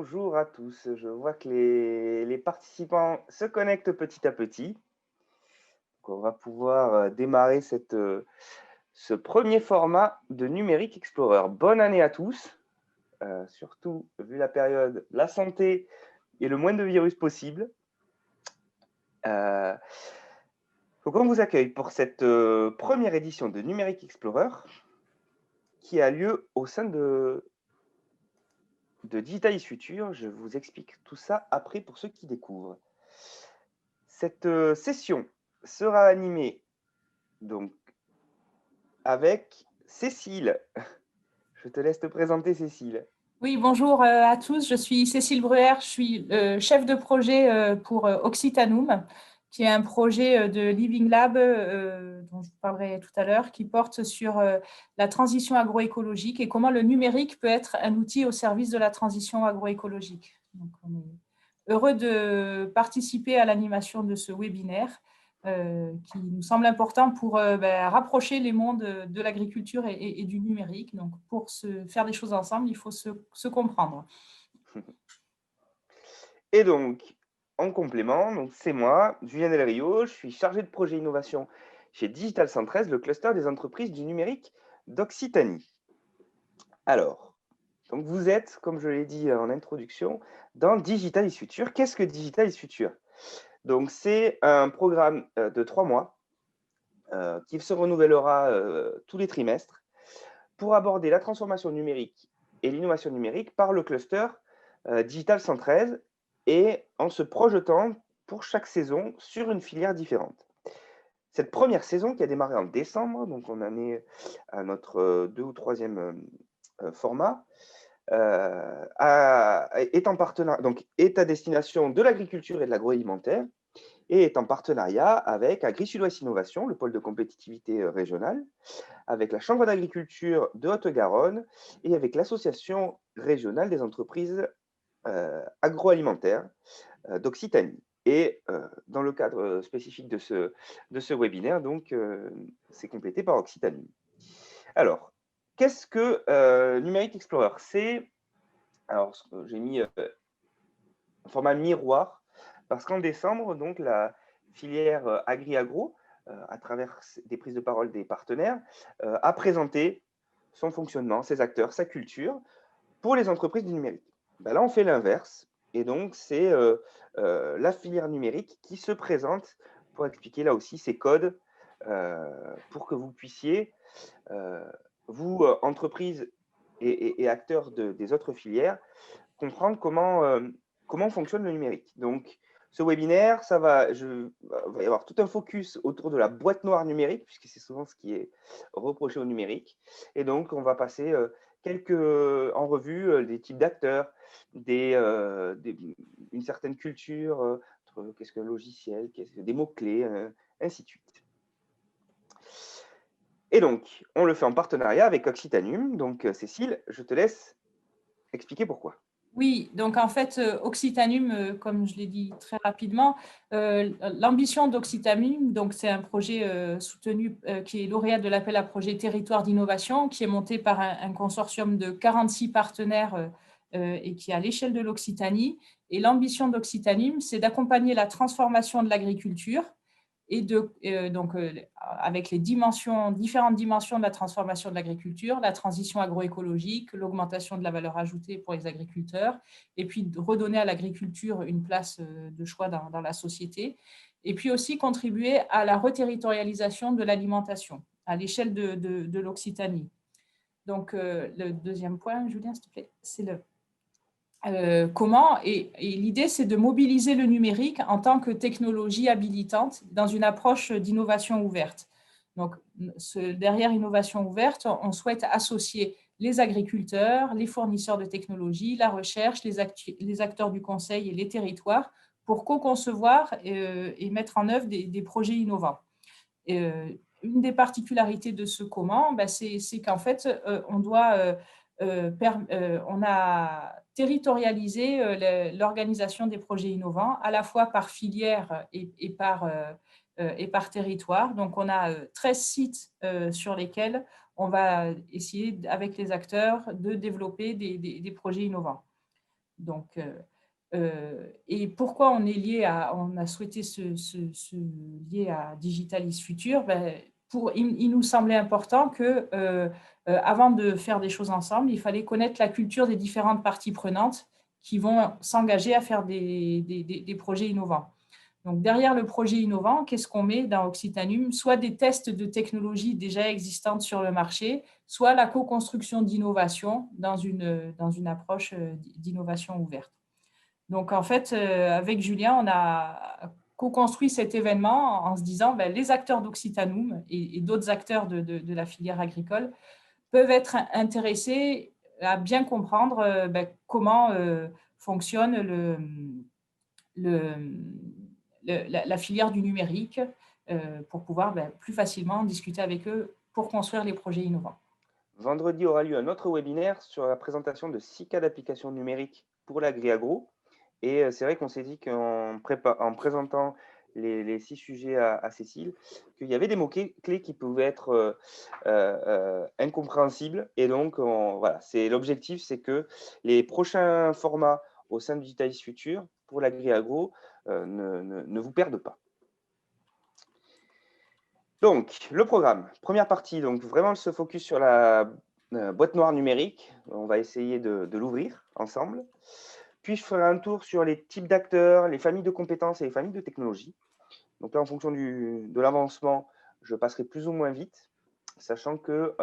Bonjour à tous. Je vois que les participants se connectent petit à petit. Donc, on va pouvoir démarrer ce premier format de Numérique Explorer. Bonne année à tous, surtout vu la période, la santé et le moins de virus possible. Euh, donc on vous accueille pour cette première édition de Numérique Explorer qui a lieu au sein de Digital is Future. Je vous explique tout ça après pour ceux qui découvrent. Cette session sera animée donc avec Cécile. Je te laisse te présenter, Cécile. Oui, bonjour à tous. Je suis Cécile Bruer. Je suis chef de projet pour Occitanum, qui est un projet de Living Lab dont je vous parlerai tout à l'heure, qui porte sur la transition agroécologique et comment le numérique peut être un outil au service de la transition agroécologique. Donc, on est heureux de participer à l'animation de ce webinaire qui nous semble important pour rapprocher les mondes de l'agriculture et du numérique. Donc, pour faire des choses ensemble, il faut se comprendre. Et donc, en complément, donc c'est moi, Julien Del Rio, je suis chargé de projet innovation chez Digital 113, le cluster des entreprises du numérique d'Occitanie. Alors, donc vous êtes, comme je l'ai dit en introduction, dans Digital is Future. Qu'est-ce que Digital is Future? Donc, c'est un programme de 3 mois qui se renouvellera tous les trimestres pour aborder la transformation numérique et l'innovation numérique par le cluster Digital 113 et en se projetant pour chaque saison sur une filière différente. Cette première saison qui a démarré en décembre, donc on en est à notre deux ou troisième format, est à destination de l'agriculture et de l'agroalimentaire et est en partenariat avec Agri-Sud-Ouest Innovation, le pôle de compétitivité régionale, avec la Chambre d'agriculture de Haute-Garonne et avec l'Association régionale des entreprises agroalimentaires d'Occitanie. Et dans le cadre spécifique de ce webinaire, donc, c'est complété par Occitanie. Alors, qu'est-ce que Numérique Explorer? Alors, j'ai mis un format miroir, parce qu'en décembre, donc, la filière Agri-Agro, à travers des prises de parole des partenaires, a présenté son fonctionnement, ses acteurs, sa culture pour les entreprises du numérique. Ben là, on fait l'inverse. Et donc, c'est la filière numérique qui se présente pour expliquer là aussi ses codes pour que vous puissiez, euh, vous, entreprises et acteurs des autres filières, comprendre comment fonctionne le numérique. Donc, ce webinaire, va y avoir tout un focus autour de la boîte noire numérique, puisque c'est souvent ce qui est reproché au numérique. Et donc, on va passer en revue des types d'acteurs, une certaine culture, qu'est-ce qu'un logiciel, des mots-clés, ainsi de suite. Et donc, on le fait en partenariat avec Occitanum. Donc, Cécile, je te laisse expliquer pourquoi. Oui, donc en fait, Occitanum, comme je l'ai dit très rapidement, l'ambition d'Occitanum, donc c'est un projet soutenu qui est lauréat de l'appel à projet Territoire d'innovation, qui est monté par un consortium de 46 partenaires et qui est à l'échelle de l'Occitanie. Et l'ambition d'Occitanum, c'est d'accompagner la transformation de l'agriculture et avec les différentes dimensions de la transformation de l'agriculture, la transition agroécologique, l'augmentation de la valeur ajoutée pour les agriculteurs, et puis de redonner à l'agriculture une place de choix dans la société, et puis aussi contribuer à la reterritorialisation de l'alimentation à l'échelle de l'Occitanie. Donc, le deuxième point, Julien, s'il te plaît, c'est comment, et l'idée, c'est de mobiliser le numérique en tant que technologie habilitante dans une approche d'innovation ouverte. Donc, derrière innovation ouverte, on souhaite associer les agriculteurs, les fournisseurs de technologies, la recherche, les acteurs du conseil et les territoires pour co-concevoir et mettre en œuvre des projets innovants. Une des particularités de ce comment, c'est qu'en fait, on a territorialisé l'organisation des projets innovants, à la fois par filière et par territoire. Donc, on a 13 sites sur lesquels on va essayer, avec les acteurs, de développer des projets innovants. Donc, et pourquoi on a souhaité se lier à Digitalis Future? Ben, il nous semblait important que, avant de faire des choses ensemble, il fallait connaître la culture des différentes parties prenantes qui vont s'engager à faire des projets innovants. Donc, derrière le projet innovant, qu'est-ce qu'on met dans Occitanum? Soit des tests de technologies déjà existantes sur le marché, soit la co-construction d'innovation dans une approche d'innovation ouverte. Donc, en fait, avec Julien, on a co-construit cet événement en se disant ben, les acteurs d'Occitanum et d'autres acteurs de la filière agricole peuvent être intéressés à bien comprendre ben, comment fonctionne la filière du numérique pour pouvoir ben, plus facilement discuter avec eux pour construire les projets innovants. Vendredi aura lieu un autre webinaire sur la présentation de 6 cas d'application numérique pour l'agri-agro. Et c'est vrai qu'on s'est dit en présentant les 6 sujets à Cécile, qu'il y avait des mots-clés qui pouvaient être incompréhensibles. Et donc, voilà, l'objectif, c'est que les prochains formats au sein de Digitalis Future pour l'agri-agro ne vous perdent pas. Donc, le programme. Première partie, donc vraiment se focus sur la boîte noire numérique. On va essayer de l'ouvrir ensemble. Puis, je ferai un tour sur les types d'acteurs, les familles de compétences et les familles de technologies. Donc là, en fonction de l'avancement, je passerai plus ou moins vite, sachant que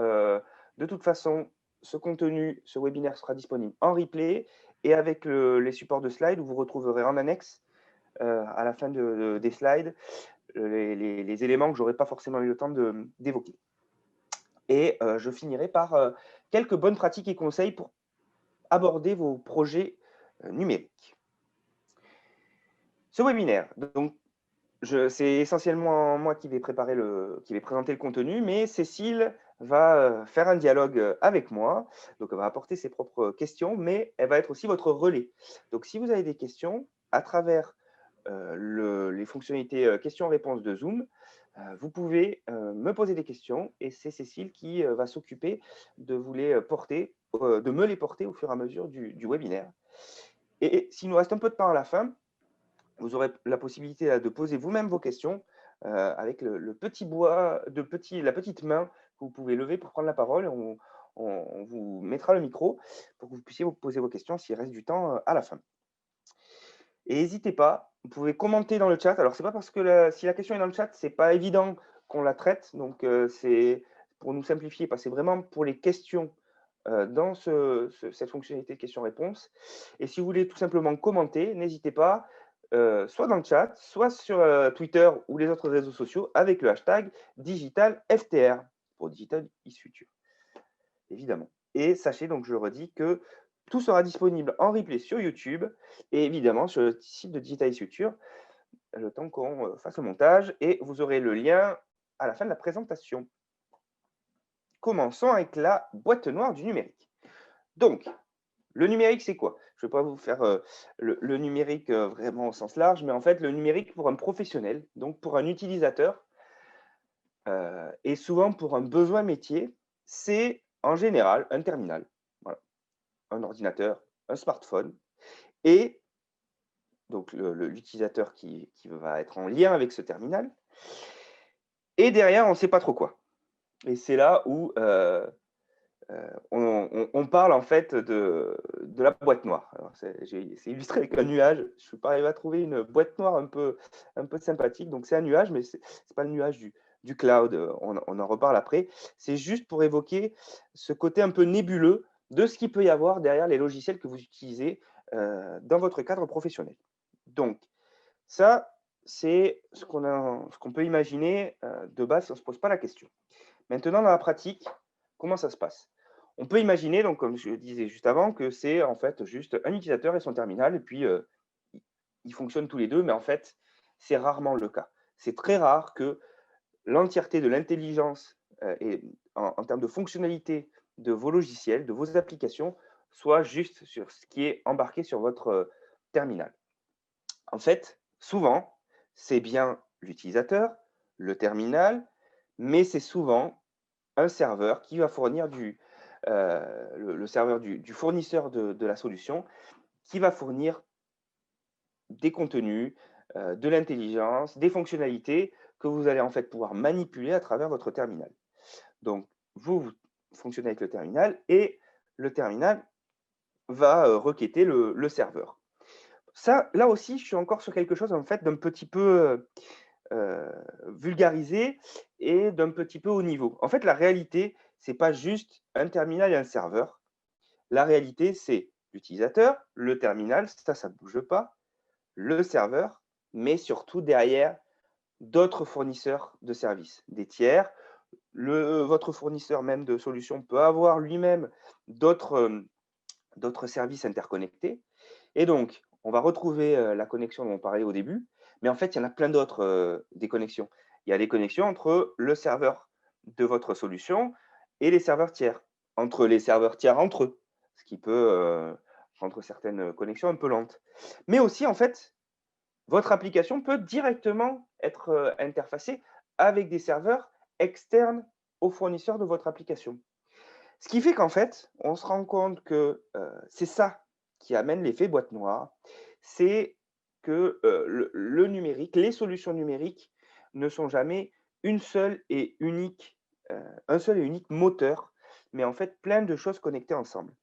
de toute façon, ce contenu, ce webinaire sera disponible en replay et avec les supports de slides où vous retrouverez en annexe à la fin des slides les éléments que je n'aurai pas forcément eu le temps d'évoquer. Et je finirai par quelques bonnes pratiques et conseils pour aborder vos projets numériques. Ce webinaire, donc, c'est essentiellement moi qui vais présenter le contenu, mais Cécile va faire un dialogue avec moi. Donc, elle va apporter ses propres questions, mais elle va être aussi votre relais. Donc, si vous avez des questions à travers les fonctionnalités questions-réponses de Zoom, vous pouvez me poser des questions et c'est Cécile qui va s'occuper de vous les porter, de me les porter au fur et à mesure du webinaire. Et s'il nous reste un peu de temps à la fin, vous aurez la possibilité de poser vous-même vos questions avec la petite main que vous pouvez lever pour prendre la parole. On vous mettra le micro pour que vous puissiez vous poser vos questions s'il reste du temps à la fin. Et n'hésitez pas, vous pouvez commenter dans le chat. Alors, c'est pas parce que si la question est dans le chat, c'est pas évident qu'on la traite. Donc, c'est pour nous simplifier, parce que c'est vraiment pour les questions dans cette fonctionnalité questions-réponses. Et si vous voulez tout simplement commenter, n'hésitez pas, soit dans le chat, soit sur Twitter ou les autres réseaux sociaux avec le hashtag DigitalFTR pour Digital is Future, évidemment. Et sachez donc, je le redis, que tout sera disponible en replay sur YouTube et évidemment sur le site de Digitalis Future, le temps qu'on fasse le montage, et vous aurez le lien à la fin de la présentation. Commençons avec la boîte noire du numérique. Donc, le numérique, c'est quoi? Je ne vais pas vous faire le numérique vraiment au sens large, mais en fait, le numérique pour un professionnel, donc pour un utilisateur, et souvent pour un besoin métier, c'est en général un terminal. Voilà. Un ordinateur, un smartphone, et donc l'utilisateur qui va être en lien avec ce terminal. Et derrière, on ne sait pas trop quoi. Et c'est là où on parle en fait de la boîte noire. C'est illustré avec un nuage. Je ne suis pas arrivé à trouver une boîte noire un peu sympathique. Donc c'est un nuage, mais ce n'est pas le nuage du cloud. On en reparle après. C'est juste pour évoquer ce côté un peu nébuleux de ce qu'il peut y avoir derrière les logiciels que vous utilisez dans votre cadre professionnel. Donc, ça, c'est ce qu'on peut imaginer de base si on ne se pose pas la question. Maintenant, dans la pratique, comment ça se passe? On peut imaginer, donc, comme je disais juste avant, que c'est en fait juste un utilisateur et son terminal, et puis ils fonctionnent tous les deux, mais en fait, c'est rarement le cas. C'est très rare que l'entièreté de l'intelligence et en termes de fonctionnalité de vos logiciels, de vos applications, soit juste sur ce qui est embarqué sur votre terminal. En fait, souvent, c'est bien l'utilisateur, le terminal, mais c'est souvent un serveur qui va fournir le serveur du fournisseur de la solution qui va fournir des contenus, de l'intelligence, des fonctionnalités que vous allez en fait pouvoir manipuler à travers votre terminal. Donc vous fonctionnez avec le terminal et le terminal va, requêter le serveur. Ça, là aussi, je suis encore sur quelque chose en fait d'un petit peu, vulgarisé et d'un petit peu haut niveau. En fait, la réalité, c'est pas juste un terminal et un serveur. La réalité, c'est l'utilisateur, le terminal, ça bouge pas, le serveur, mais surtout derrière d'autres fournisseurs de services, des tiers. Votre fournisseur même de solutions peut avoir lui-même d'autres, d'autres services interconnectés et donc on va retrouver, la connexion dont on parlait au début, mais en fait, il y en a plein d'autres, des connexions. Il y a des connexions entre le serveur de votre solution et les serveurs tiers, entre les serveurs tiers entre eux, ce qui peut, rendre certaines connexions un peu lentes. Mais aussi, en fait, votre application peut directement être, interfacée avec des serveurs externes aux fournisseurs de votre application. Ce qui fait qu'en fait, on se rend compte que, c'est ça qui amène l'effet boîte noire. C'est que, le numérique, les solutions numériques ne sont jamais une seule et unique, un seul et unique moteur, mais en fait plein de choses connectées ensemble.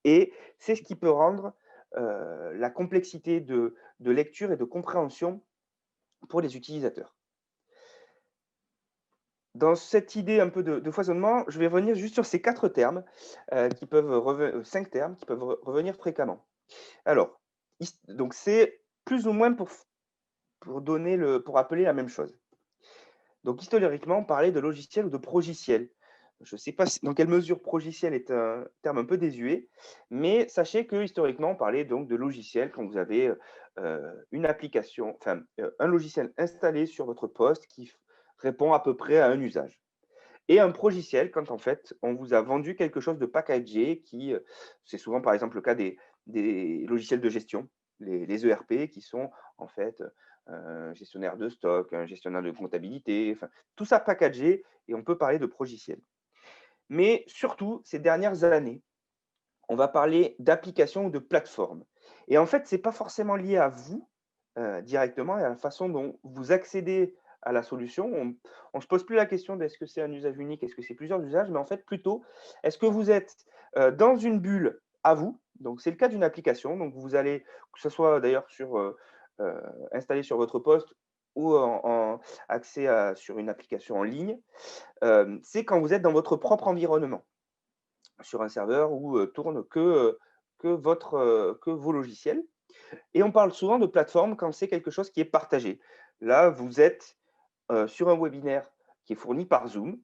Et c'est ce qui peut rendre, la complexité de lecture et de compréhension pour les utilisateurs. Dans cette idée un peu de foisonnement, je vais revenir juste sur ces 4 termes, qui peuvent 5 termes qui peuvent revenir fréquemment. Alors, donc c'est plus ou moins pour appeler la même chose. Donc historiquement, on parlait de logiciel ou de progiciel. Je ne sais pas dans quelle mesure progiciel est un terme un peu désuet, mais sachez que historiquement, on parlait donc de logiciel quand vous avez, une application, enfin, un logiciel installé sur votre poste qui répond à peu près à un usage. Et un progiciel quand en fait, on vous a vendu quelque chose de packagé qui, c'est souvent par exemple le cas des logiciels de gestion, les ERP qui sont en fait, un gestionnaire de stock, un gestionnaire de comptabilité, enfin tout ça packagé et on peut parler de progiciel. Mais surtout, ces dernières années, on va parler d'applications ou de plateformes. Et en fait, ce n'est pas forcément lié à vous, directement et à la façon dont vous accédez à la solution. On ne se pose plus la question d'est-ce que c'est un usage unique, est-ce que c'est plusieurs usages, mais en fait plutôt, est-ce que vous êtes, dans une bulle à vous? Donc c'est le cas d'une application, donc vous allez, que ce soit d'ailleurs installé sur votre poste ou en accès sur une application en ligne, c'est quand vous êtes dans votre propre environnement sur un serveur où, tournent que vos logiciels et on parle souvent de plateforme quand c'est quelque chose qui est partagé. Là, vous êtes, sur un webinaire qui est fourni par Zoom.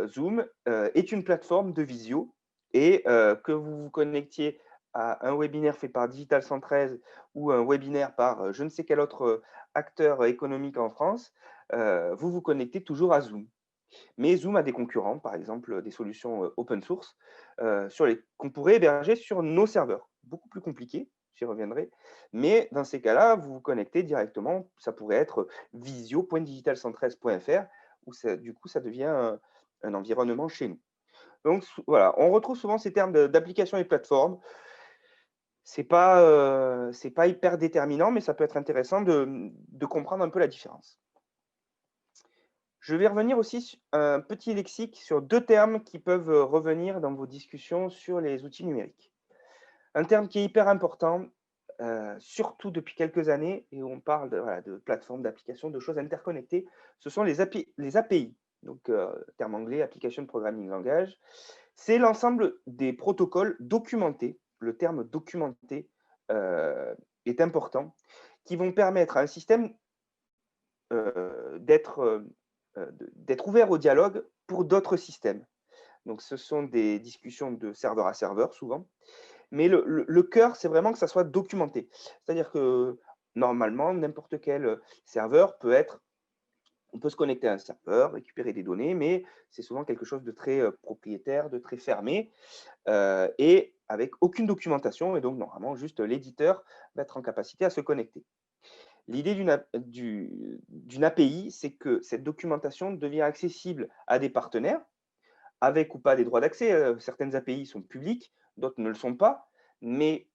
Zoom, est une plateforme de visio et que vous vous connectiez à un webinaire fait par Digital 113 ou un webinaire par, je ne sais quel autre, acteur économique en France, vous vous connectez toujours à Zoom. Mais Zoom a des concurrents, par exemple, des solutions, open source, qu'on pourrait héberger sur nos serveurs. Beaucoup plus compliqué, j'y reviendrai. Mais dans ces cas-là, vous vous connectez directement, ça pourrait être visio.digital113.fr où du coup, ça devient un environnement chez nous. Donc voilà, on retrouve souvent ces termes d'application et plateforme. C'est pas hyper déterminant, mais ça peut être intéressant de comprendre un peu la différence. Je vais revenir aussi sur un petit lexique sur 2 termes qui peuvent, revenir dans vos discussions sur les outils numériques. Un terme qui est hyper important, surtout depuis quelques années et où on parle voilà, de plateformes, d'applications, de choses interconnectées, ce sont les API, donc terme anglais, Application Programming Language. C'est l'ensemble des protocoles documentés, le terme documenté, est important, qui vont permettre à un système d'être ouvert au dialogue pour d'autres systèmes. Donc ce sont des discussions de serveur à serveur souvent, mais le cœur, c'est vraiment que ça soit documenté. C'est-à-dire que normalement, n'importe quel serveur on peut se connecter à un serveur, récupérer des données, mais c'est souvent quelque chose de très propriétaire, de très fermé, et avec aucune documentation, et donc normalement, juste l'éditeur va être en capacité à se connecter. L'idée d'une API, c'est que cette documentation devient accessible à des partenaires, avec ou pas des droits d'accès. Certaines API sont publiques, d'autres ne le sont pas, mais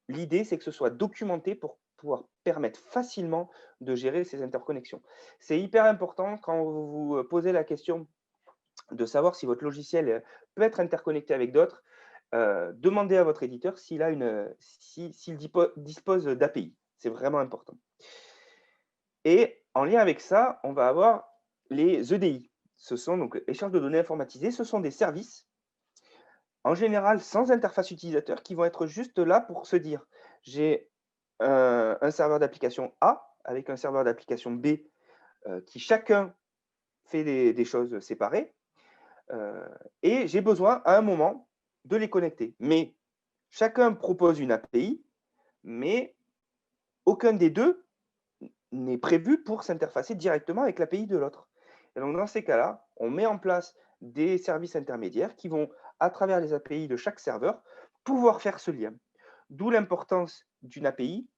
l'idée, c'est que ce soit documenté pour pouvoir permettre facilement de gérer ces interconnexions. C'est hyper important quand vous vous posez la question de savoir si votre logiciel peut être interconnecté avec d'autres. Demandez à votre éditeur s'il dispose d'API. C'est vraiment important. Et en lien avec ça, on va avoir les EDI. Ce sont donc échanges de données informatisés. Ce sont des services, en général sans interface utilisateur, qui vont être juste là pour se dire, j'ai un serveur d'application A avec un serveur d'application B qui chacun fait des choses séparées. Et j'ai besoin à un moment de les connecter. Mais chacun propose une API, mais aucun des deux n'est prévu pour s'interfacer directement avec l'API de l'autre. Et donc, dans ces cas-là, on met en place des services intermédiaires qui vont, à travers les API de chaque serveur, pouvoir faire ce lien. D'où l'importance d'une API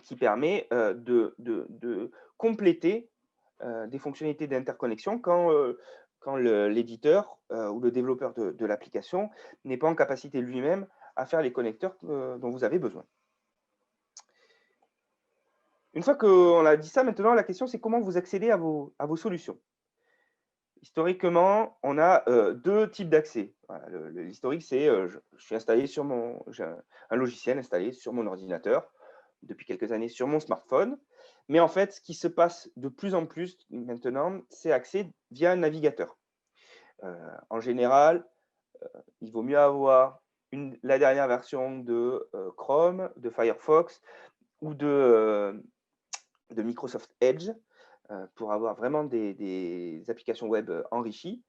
qui permet de compléter des fonctionnalités d'interconnexion quand l'éditeur ou le développeur de l'application n'est pas en capacité lui-même à faire les connecteurs dont vous avez besoin. Une fois qu'on a dit ça, maintenant, la question, c'est comment vous accédez à vos solutions. Historiquement, on a deux types d'accès. Voilà, l'historique, c'est je suis installé sur j'ai un logiciel installé sur mon ordinateur depuis quelques années sur mon smartphone. Mais en fait, ce qui se passe de plus en plus maintenant, c'est accès via un navigateur. En général, il vaut mieux avoir la dernière version de Chrome, de Firefox ou de Microsoft Edge pour avoir vraiment des applications web enrichies.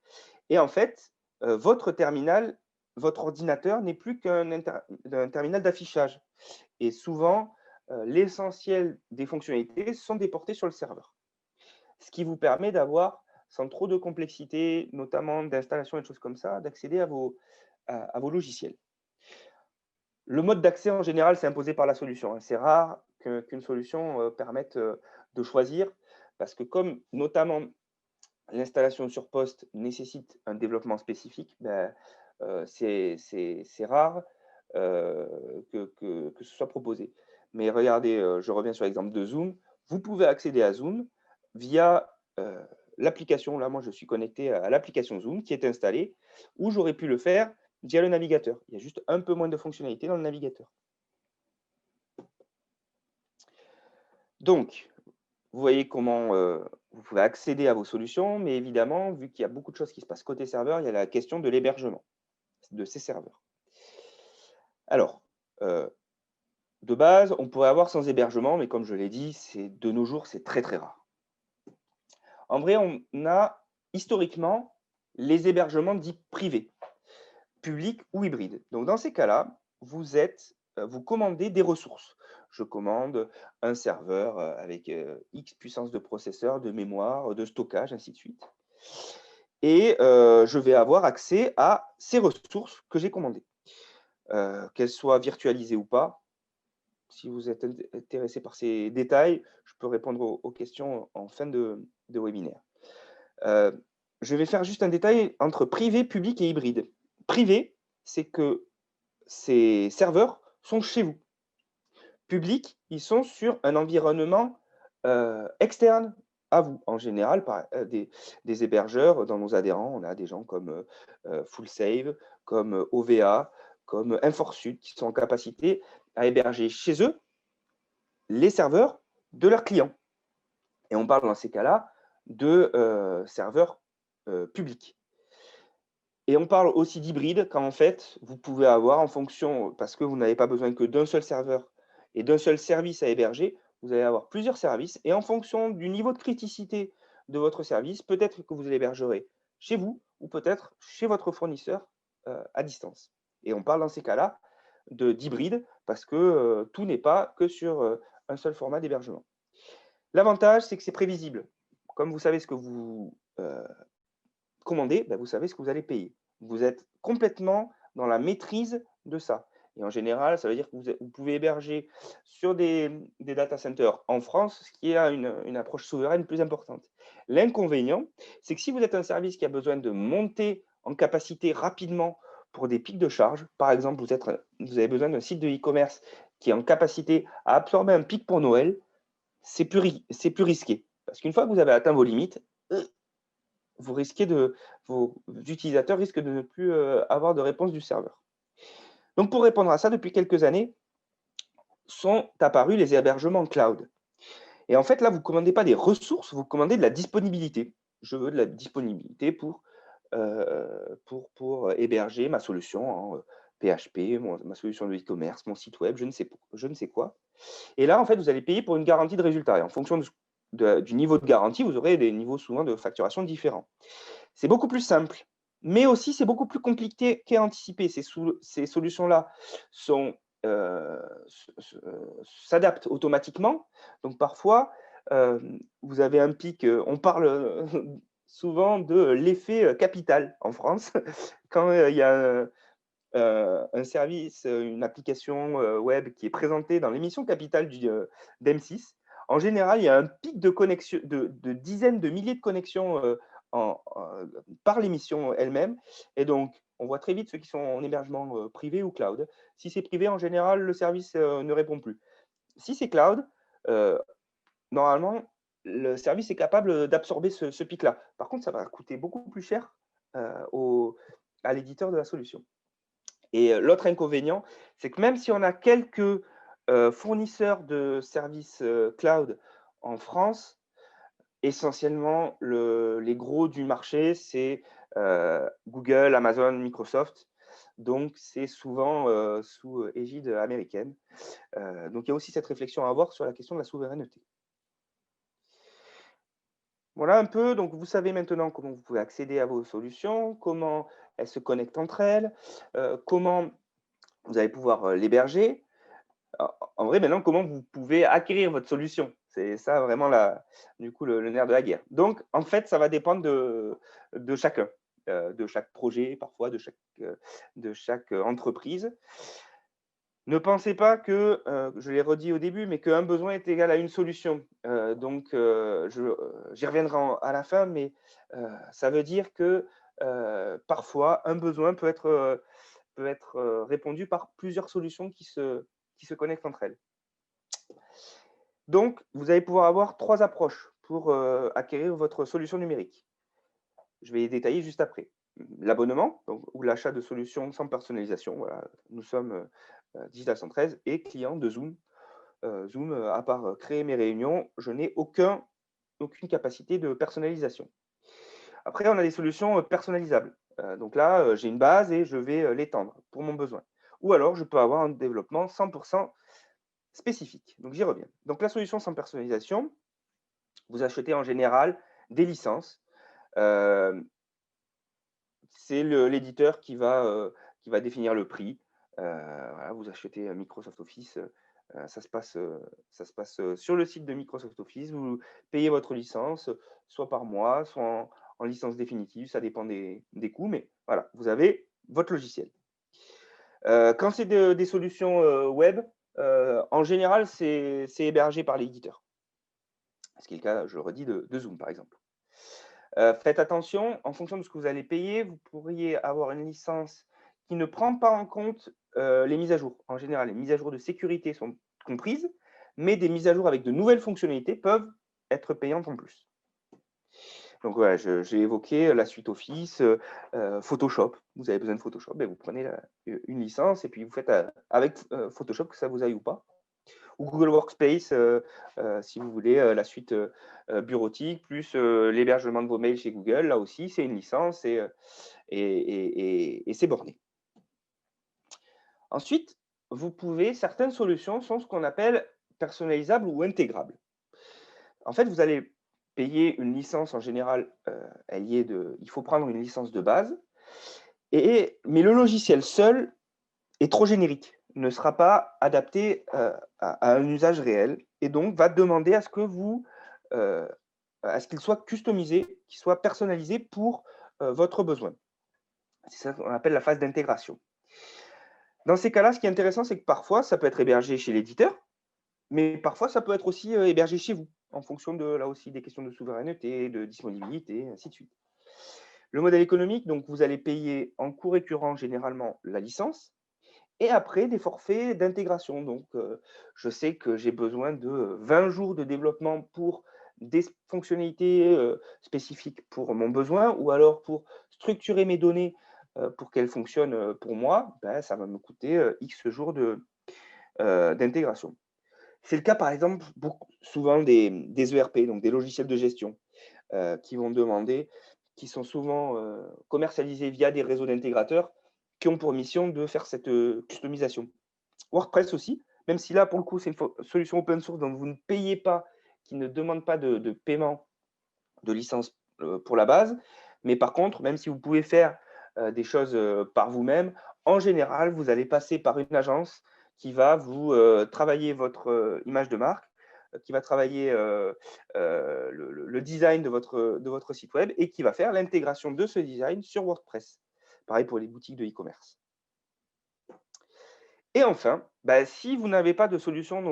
Et en fait, votre terminal, votre ordinateur n'est plus qu'un terminal d'affichage. Et souvent, l'essentiel des fonctionnalités sont déportées sur le serveur. Ce qui vous permet d'avoir, sans trop de complexité, notamment d'installation et de choses comme ça, d'accéder à vos logiciels. Le mode d'accès, en général, c'est imposé par la solution. C'est rare qu'une solution permette de choisir, parce que comme notamment l'installation sur poste nécessite un développement spécifique, c'est rare que ce soit proposé. Mais regardez, je reviens sur l'exemple de Zoom. Vous pouvez accéder à Zoom via l'application. Là, moi, je suis connecté à l'application Zoom qui est installée, où j'aurais pu le faire via le navigateur. Il y a juste un peu moins de fonctionnalités dans le navigateur. Donc, vous voyez comment vous pouvez accéder à vos solutions, mais évidemment, vu qu'il y a beaucoup de choses qui se passent côté serveur, il y a la question de l'hébergement de ces serveurs. Alors, de base, on pourrait avoir sans hébergement, mais comme je l'ai dit, de nos jours, c'est très, très rare. En vrai, on a historiquement les hébergements dits privés, publics ou hybrides. Donc, dans ces cas-là, vous commandez des ressources. Je commande un serveur avec X puissance de processeur, de mémoire, de stockage, ainsi de suite. Et je vais avoir accès à ces ressources que j'ai commandées. Qu'elles soient virtualisées ou pas. Si vous êtes intéressé par ces détails, je peux répondre aux questions en fin de webinaire. Je vais faire juste un détail entre privé, public et hybride. Privé, c'est que ces serveurs sont chez vous. Public, ils sont sur un environnement externe à vous. En général, des hébergeurs, dans nos adhérents, on a des gens comme FullSave, comme OVA, comme InforSud, qui sont en capacité à héberger chez eux les serveurs de leurs clients. Et on parle dans ces cas-là de serveurs publics. Et on parle aussi d'hybride quand en fait, vous pouvez avoir en fonction, parce que vous n'avez pas besoin que d'un seul serveur et d'un seul service à héberger, vous allez avoir plusieurs services. Et en fonction du niveau de criticité de votre service, peut-être que vous l'hébergerez chez vous ou peut-être chez votre fournisseur à distance. Et on parle dans ces cas-là d'hybride parce que tout n'est pas que sur un seul format d'hébergement. L'avantage, c'est que c'est prévisible. Comme vous savez ce que vous commandez, vous savez ce que vous allez payer. Vous êtes complètement dans la maîtrise de ça. Et en général, ça veut dire que vous pouvez héberger sur des data centers en France, ce qui a une approche souveraine plus importante. L'inconvénient, c'est que si vous êtes un service qui a besoin de monter en capacité rapidement pour des pics de charge, par exemple, vous avez besoin d'un site de e-commerce qui est en capacité à absorber un pic pour Noël, c'est plus risqué. Parce qu'une fois que vous avez atteint vos limites, vos utilisateurs risquent de ne plus avoir de réponse du serveur. Donc, pour répondre à ça, depuis quelques années, sont apparus les hébergements cloud. Et en fait, là, vous ne commandez pas des ressources, vous commandez de la disponibilité. Je veux de la disponibilité pour héberger ma solution en PHP, ma solution de e-commerce, mon site web, je ne sais quoi. Et là, en fait, vous allez payer pour une garantie de résultat. Et en fonction du niveau de garantie, vous aurez des niveaux souvent de facturation différents. C'est beaucoup plus simple, mais aussi c'est beaucoup plus compliqué qu'à anticiper. Ces solutions-là s'adaptent automatiquement. Donc parfois, vous avez un pic, on parle souvent de l'effet capital en France, quand il y a un service, une application web qui est présentée dans l'émission Capital d'M6. En général, il y a un pic de connexion de dizaines de milliers de connexions par l'émission elle-même. Et donc, on voit très vite ceux qui sont en hébergement privé ou cloud. Si c'est privé, en général, le service ne répond plus. Si c'est cloud, normalement, le service est capable d'absorber ce pic-là. Par contre, ça va coûter beaucoup plus cher à l'éditeur de la solution. Et l'autre inconvénient, c'est que même si on a quelques fournisseurs de services cloud en France, essentiellement, les gros du marché, c'est Google, Amazon, Microsoft. Donc, c'est souvent sous égide américaine. Donc, il y a aussi cette réflexion à avoir sur la question de la souveraineté. Voilà un peu, donc vous savez maintenant comment vous pouvez accéder à vos solutions, comment elles se connectent entre elles, comment vous allez pouvoir l'héberger. En vrai, maintenant, comment vous pouvez acquérir votre solution? C'est ça vraiment du coup, le nerf de la guerre. Donc, en fait, ça va dépendre de chacun, de chaque projet, parfois de chaque entreprise. Ne pensez pas que, je l'ai redit au début, mais qu'un besoin est égal à une solution. Donc, j'y reviendrai à la fin, mais ça veut dire que parfois, un besoin peut être répondu par plusieurs solutions qui se connectent entre elles. Donc, vous allez pouvoir avoir 3 approches pour acquérir votre solution numérique. Je vais les détailler juste après. L'abonnement, ou l'achat de solutions sans personnalisation. Voilà, nous sommes Digital 113 et client de Zoom. Zoom, à part créer mes réunions, je n'ai aucune capacité de personnalisation. Après, on a des solutions personnalisables. Donc là, j'ai une base et je vais l'étendre pour mon besoin. Ou alors, je peux avoir un développement 100% spécifique. Donc, j'y reviens. Donc, la solution sans personnalisation, vous achetez en général des licences. C'est l'éditeur qui va définir le prix. Voilà, vous achetez Microsoft Office, ça se passe sur le site de Microsoft Office. Vous payez votre licence, soit par mois, soit en licence définitive. Ça dépend des coûts, mais voilà, vous avez votre logiciel. Quand c'est des solutions web, en général, c'est hébergé par l'éditeur. Ce qui est le cas, je le redis, de Zoom, par exemple. Faites attention, en fonction de ce que vous allez payer, vous pourriez avoir une licence qui ne prend pas en compte les mises à jour. En général, les mises à jour de sécurité sont comprises, mais des mises à jour avec de nouvelles fonctionnalités peuvent être payantes en plus. Donc voilà, j'ai évoqué la suite Office, Photoshop. Vous avez besoin de Photoshop, vous prenez une licence et puis vous faites avec Photoshop, que ça vous aille ou pas. Ou Google Workspace, si vous voulez, la suite bureautique, plus l'hébergement de vos mails chez Google. Là aussi, c'est une licence et c'est borné. Ensuite, certaines solutions sont ce qu'on appelle personnalisables ou intégrables. En fait, vous allez payer une licence en général, il faut prendre une licence de base, mais le logiciel seul est trop générique, ne sera pas adapté à un usage réel et donc va demander à ce qu'il soit customisé, qu'il soit personnalisé pour votre besoin. C'est ça qu'on appelle la phase d'intégration. Dans ces cas-là, ce qui est intéressant, c'est que parfois, ça peut être hébergé chez l'éditeur, mais parfois, ça peut être aussi hébergé chez vous, en fonction là aussi, des questions de souveraineté, de disponibilité, ainsi de suite. Le modèle économique, donc vous allez payer en coût récurrent généralement la licence, Et après, des forfaits d'intégration. Donc, je sais que j'ai besoin de 20 jours de développement pour des fonctionnalités spécifiques pour mon besoin, ou alors pour structurer mes données pour qu'elles fonctionnent pour moi, ben, ça va me coûter X jours d'intégration. C'est le cas, par exemple, souvent des ERP, donc des logiciels de gestion, qui vont demander, qui sont souvent commercialisés via des réseaux d'intégrateurs qui ont pour mission de faire cette customisation. WordPress aussi, même si là, pour le coup, c'est une solution open source, donc vous ne payez pas, qui ne demande pas de paiement de licence pour la base. Mais par contre, même si vous pouvez faire des choses par vous-même, en général, vous allez passer par une agence qui va vous travailler votre image de marque, qui va travailler le design de votre site web et qui va faire l'intégration de ce design sur WordPress. Pareil pour les boutiques de e-commerce. Et enfin, bah, si vous n'avez pas de solution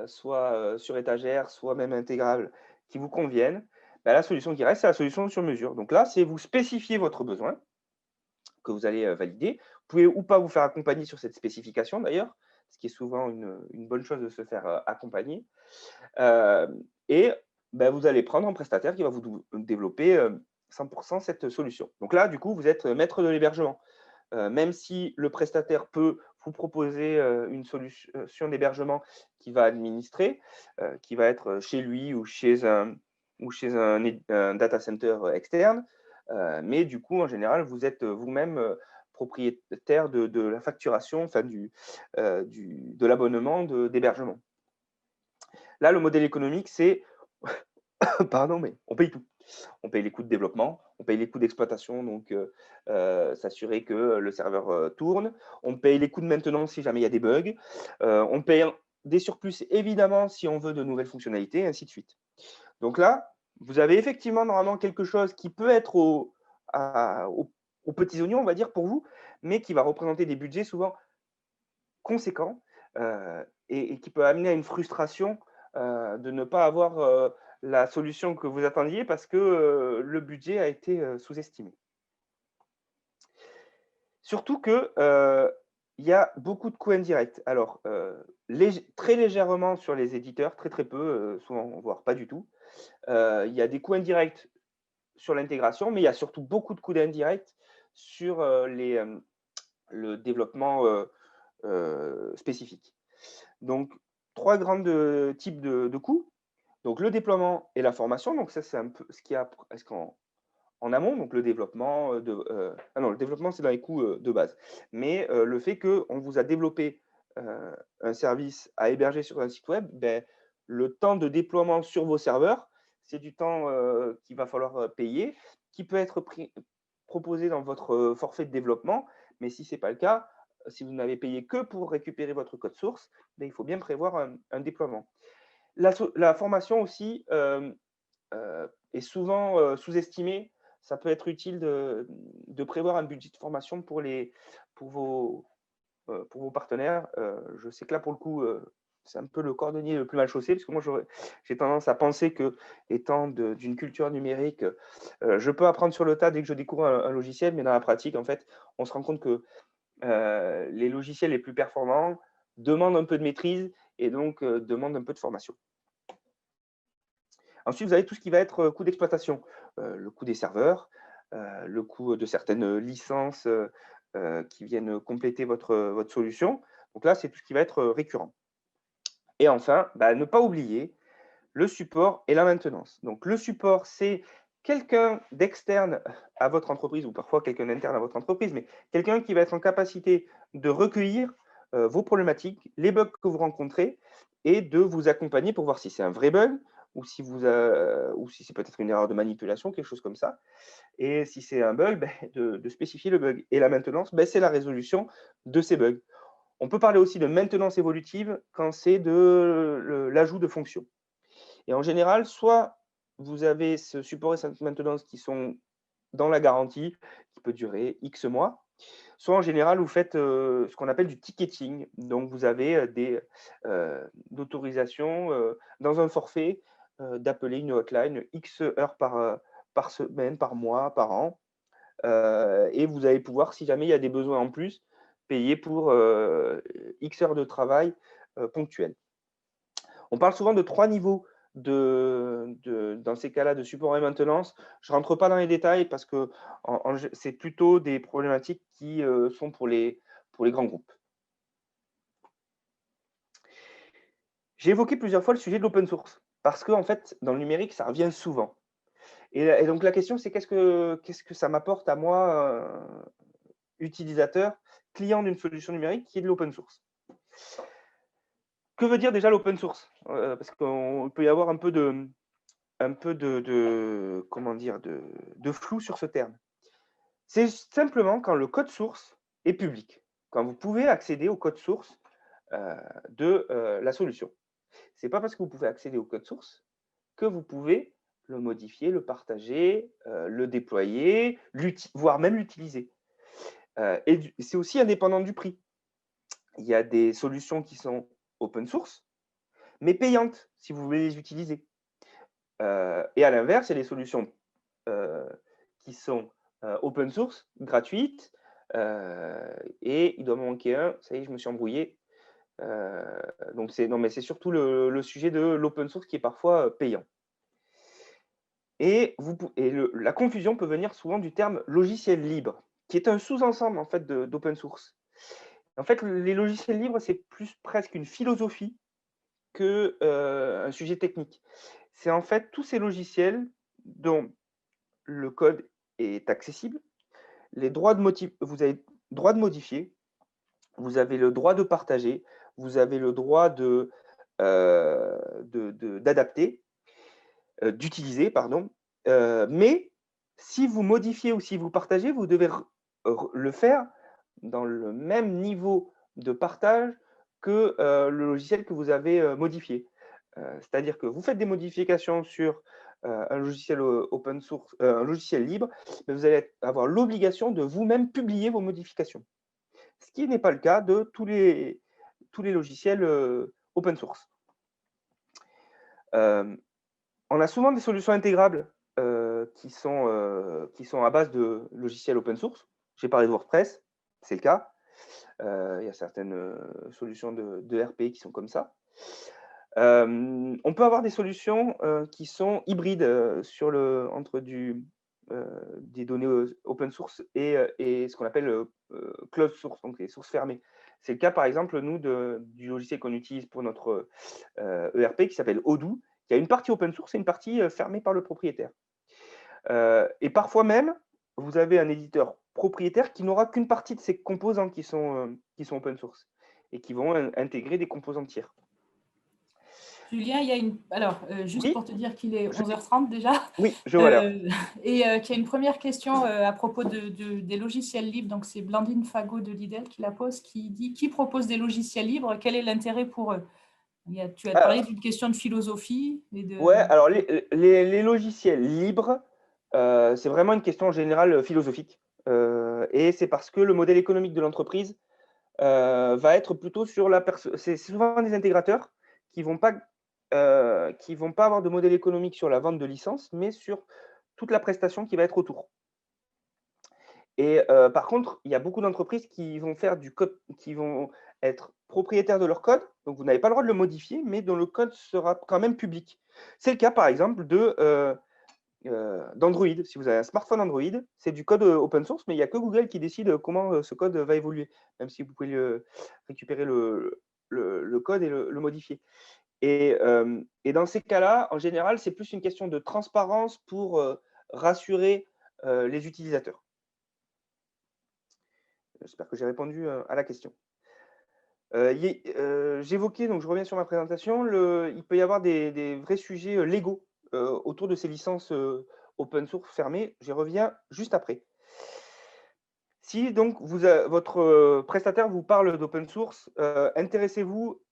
soit sur étagère, soit même intégrable, qui vous conviennent, bah, la solution qui reste, c'est la solution sur mesure. Donc là, c'est vous spécifier votre besoin que vous allez valider. Vous pouvez ou pas vous faire accompagner sur cette spécification d'ailleurs, ce qui est souvent une bonne chose de se faire accompagner. Euh, et bah, vous allez prendre un prestataire qui va vous développer 100% cette solution. Donc là, du coup, vous êtes maître de l'hébergement. Même si le prestataire peut vous proposer une solution d'hébergement qu'il va administrer, qui va être chez lui ou chez un data center externe. Mais du coup, en général, vous êtes vous-même propriétaire de la facturation, enfin de l'abonnement d'hébergement. Là, le modèle économique, c'est pardon, mais on paye tout. On paye les coûts de développement, on paye les coûts d'exploitation, donc s'assurer que le serveur tourne. On paye les coûts de maintenance si jamais il y a des bugs. On paye des surplus, évidemment, si on veut de nouvelles fonctionnalités, et ainsi de suite. Donc là, vous avez effectivement normalement quelque chose qui peut être aux petits oignons, on va dire, pour vous, mais qui va représenter des budgets souvent conséquents et qui peut amener à une frustration de ne pas avoir la solution que vous attendiez parce que le budget a été sous-estimé. Surtout que il y a beaucoup de coûts indirects. Alors, très légèrement sur les éditeurs, très peu, souvent, voire pas du tout. Il y a des coûts indirects sur l'intégration, mais il y a surtout beaucoup de coûts indirects sur le développement spécifique. Donc, 3 grands types de coûts. Donc, le déploiement et la formation. Donc, ça, c'est un peu ce qu'il y a en amont. Donc, le développement, non, le développement, c'est dans les coûts de base. Mais le fait qu'on vous a développé un service à héberger sur un site web, ben, le temps de déploiement sur vos serveurs, c'est du temps qu'il va falloir payer, qui peut être proposé dans votre forfait de développement. Mais si ce n'est pas le cas, si vous n'avez payé que pour récupérer votre code source, ben, il faut bien prévoir un déploiement. La formation aussi est souvent sous-estimée. Ça peut être utile de prévoir un budget de formation pour vos partenaires. Je sais que là, pour le coup, c'est un peu le cordonnier le plus mal chaussé, parce que moi, j'ai tendance à penser que, étant d'une culture numérique, je peux apprendre sur le tas dès que je découvre un logiciel, mais dans la pratique, en fait, on se rend compte que les logiciels les plus performants demandent un peu de maîtrise et donc demandent un peu de formation. Ensuite, vous avez tout ce qui va être coût d'exploitation, le coût des serveurs, le coût de certaines licences qui viennent compléter votre solution. Donc là, c'est tout ce qui va être récurrent. Et enfin, bah, ne pas oublier le support et la maintenance. Donc le support, c'est quelqu'un d'externe à votre entreprise ou parfois quelqu'un d'interne à votre entreprise, mais quelqu'un qui va être en capacité de recueillir vos problématiques, les bugs que vous rencontrez et de vous accompagner pour voir si c'est un vrai bug ou si c'est peut-être une erreur de manipulation, quelque chose comme ça. Et si c'est un bug, ben, de spécifier le bug. Et la maintenance, ben, c'est la résolution de ces bugs. On peut parler aussi de maintenance évolutive quand c'est de l'ajout de fonctions. Et en général, soit vous avez ce support et cette maintenance qui sont dans la garantie, qui peut durer X mois, soit en général, vous faites ce qu'on appelle du ticketing. Donc, vous avez des autorisations dans un forfait d'appeler une hotline X heures par semaine, par mois, par an. Et vous allez pouvoir, si jamais il y a des besoins en plus, payé pour X heures de travail ponctuelles. On parle souvent de 3 niveaux dans ces cas-là de support et maintenance. Je ne rentre pas dans les détails parce que c'est plutôt des problématiques qui sont pour les grands groupes. J'ai évoqué plusieurs fois le sujet de l'open source parce qu'en fait, dans le numérique, ça revient souvent. Et donc la question, c'est qu'est-ce que ça m'apporte à moi, utilisateur, client d'une solution numérique qui est de l'open source? Que veut dire déjà l'open source? Parce qu'on peut y avoir un peu de comment dire? De flou sur ce terme. C'est simplement quand le code source est public, quand vous pouvez accéder au code source, de, la solution. C'est pas parce que vous pouvez accéder au code source que vous pouvez le modifier, le partager, le déployer, voire même l'utiliser. Et c'est aussi indépendant du prix. Il y a des solutions qui sont open source, mais payantes si vous voulez les utiliser. Et à l'inverse, il y a des solutions qui sont open source, gratuites, et il doit me manquer un, ça y est, je me suis embrouillé. Donc non, mais c'est surtout le sujet de l'open source qui est parfois payant. Et la confusion peut venir souvent du terme logiciel libre, qui est un sous-ensemble en fait d'open source. En fait, les logiciels libres, c'est plus presque une philosophie que un sujet technique. C'est en fait tous ces logiciels dont le code est accessible, vous avez droit de modifier, vous avez le droit de partager, vous avez le droit d'adapter, d'utiliser, pardon. Mais si vous modifiez ou si vous partagez, vous devez le faire dans le même niveau de partage que le logiciel que vous avez modifié. C'est-à-dire que vous faites des modifications sur un logiciel open source, un logiciel libre, mais vous allez avoir l'obligation de vous-même publier vos modifications. Ce qui n'est pas le cas de tous les logiciels open source. On a souvent des solutions intégrables qui sont à base de logiciels open source. J'ai parlé de WordPress, c'est le cas. Il y a certaines solutions de RP qui sont comme ça. On peut avoir des solutions qui sont hybrides entre des données open source et ce qu'on appelle closed source, donc les sources fermées. C'est le cas, par exemple, nous, du logiciel qu'on utilise pour notre ERP qui s'appelle Odoo, qui a une partie open source et une partie fermée par le propriétaire. Et parfois même, vous avez un éditeur propriétaire qui n'aura qu'une partie de ces composants qui sont open source et qui vont intégrer des composants tiers. Julien, il y a une. Alors, juste Oui, pour te dire qu'il est 11h30 déjà. Oui, je vois l'heure. Et qu'il y a une première question à propos des logiciels libres. Donc, c'est Blandine Fagot de Lidl qui la pose, qui dit qui propose des logiciels libres? Quel est l'intérêt pour eux? Tu as parlé d'une question de philosophie. Ouais, alors les logiciels libres, c'est vraiment une question générale philosophique. Et c'est parce que le modèle économique de l'entreprise va être plutôt sur c'est souvent des intégrateurs qui vont pas avoir de modèle économique sur la vente de licences, mais sur toute la prestation qui va être autour. Et par contre, il y a beaucoup d'entreprises qui vont faire du code, qui vont être propriétaires de leur code, donc vous n'avez pas le droit de le modifier, mais dont le code sera quand même public. C'est le cas, par exemple, d'Android. Si vous avez un smartphone Android, c'est du code open source, mais il n'y a que Google qui décide comment ce code va évoluer, même si vous pouvez récupérer le code et le modifier. Et dans ces cas-là, en général, c'est plus une question de transparence pour rassurer les utilisateurs. J'espère que j'ai répondu à la question. J'évoquais, donc je reviens sur ma présentation, il peut y avoir des vrais sujets légaux autour de ces licences open source fermées. J'y reviens juste après. Si donc votre prestataire vous parle d'open source, intéressez-vous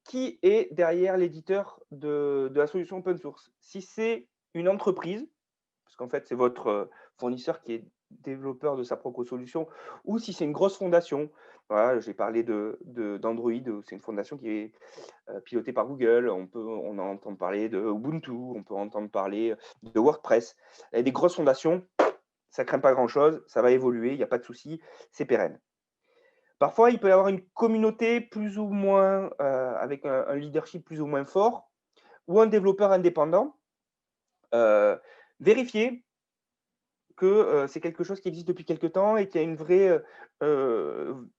qui est derrière l'éditeur de la solution open source. Si c'est une entreprise, parce qu'en fait c'est votre fournisseur qui est développeur de sa propre solution, ou si c'est une grosse fondation. Voilà, j'ai parlé d'Android, c'est une fondation qui est pilotée par Google. On entend parler de Ubuntu, on peut entendre parler de WordPress. Il y a des grosses fondations, ça ne craint pas grand-chose, ça va évoluer, il n'y a pas de souci, c'est pérenne. Parfois, il peut y avoir une communauté plus ou moins, avec un leadership plus ou moins fort ou un développeur indépendant. Vérifiez que, c'est quelque chose qui existe depuis quelque temps et qu'il y a une vraie,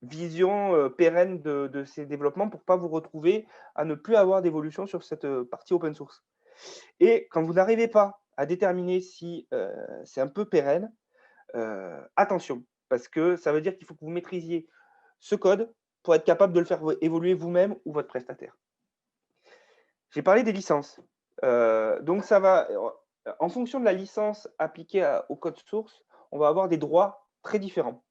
vision, pérenne de ces développements pour pas vous retrouver à ne plus avoir d'évolution sur cette, partie open source. Et quand vous n'arrivez pas à déterminer si, c'est un peu pérenne, attention, parce que ça veut dire qu'il faut que vous maîtrisiez ce code pour être capable de le faire évoluer vous-même ou votre prestataire. J'ai parlé des licences. Donc ça va, en fonction de la licence appliquée au code source, on va avoir des droits très différents.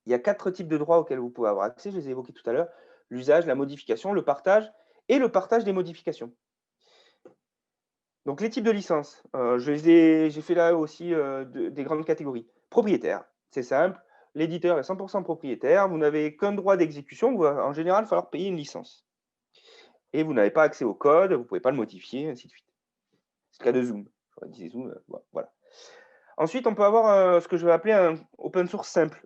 Il y a 4 types de droits auxquels vous pouvez avoir accès, je les ai évoqués tout à l'heure: l'usage, la modification, le partage et le partage des modifications. Donc les types de licences, j'ai fait là aussi, des grandes catégories. Propriétaire, c'est simple, l'éditeur est 100 propriétaire, vous n'avez qu'un droit d'exécution, en général, il va falloir payer une licence. Et vous n'avez pas accès au code, vous ne pouvez pas le modifier, ainsi de suite. C'est le cas de Zoom. J'aurais dit Zoom, voilà. Ensuite, on peut avoir, ce que je vais appeler un open source simple.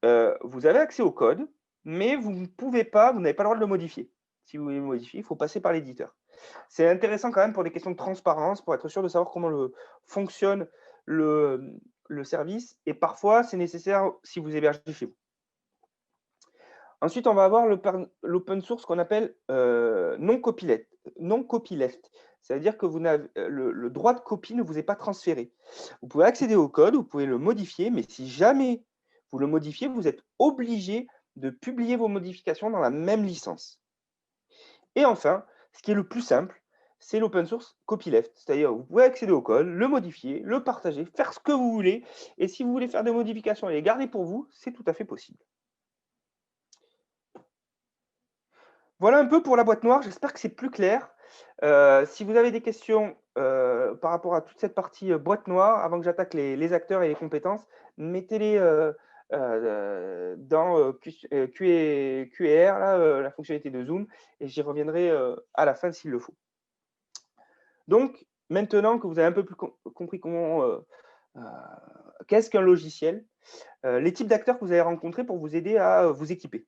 Vous avez accès au code, mais vous n'avez pas le droit de le modifier. Si vous voulez le modifier, il faut passer par l'éditeur. C'est intéressant quand même pour des questions de transparence, pour être sûr de savoir comment fonctionne le service, et parfois, c'est nécessaire si vous hébergez chez vous. Ensuite, on va avoir l'open source qu'on appelle non copyleft. C'est-à-dire que le droit de copie ne vous est pas transféré. Vous pouvez accéder au code, vous pouvez le modifier, mais si jamais vous le modifiez, vous êtes obligé de publier vos modifications dans la même licence. Et enfin, ce qui est le plus simple, c'est l'open source copyleft. C'est-à-dire vous pouvez accéder au code, le modifier, le partager, faire ce que vous voulez. Et si vous voulez faire des modifications et les garder pour vous, c'est tout à fait possible. Voilà un peu pour la boîte noire, j'espère que c'est plus clair. Si vous avez des questions, par rapport à toute cette partie, boîte noire, avant que j'attaque les acteurs et les compétences, mettez-les, dans, Q&R là, la fonctionnalité de Zoom, et j'y reviendrai, à la fin s'il le faut. Donc maintenant que vous avez un peu plus compris comment, qu'est-ce qu'un logiciel, les types d'acteurs que vous allez rencontrer pour vous aider à, vous équiper.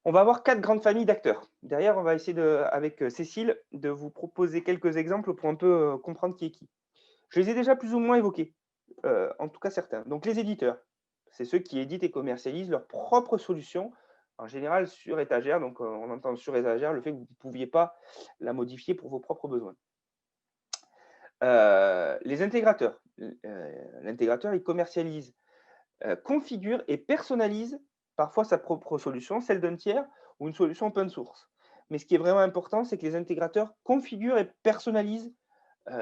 On va avoir 4 grandes familles d'acteurs. Derrière, on va essayer avec Cécile de vous proposer quelques exemples pour un peu comprendre qui est qui. Je les ai déjà plus ou moins évoqués, en tout cas certains. Donc les éditeurs, c'est ceux qui éditent et commercialisent leurs propres solutions, en général sur étagère. Donc on entend sur étagère le fait que vous ne pouviez pas la modifier pour vos propres besoins. Les intégrateurs. L'intégrateur, il commercialise, configure et personnalise parfois sa propre solution, celle d'un tiers ou une solution open source. Mais ce qui est vraiment important, c'est que les intégrateurs configurent et personnalisent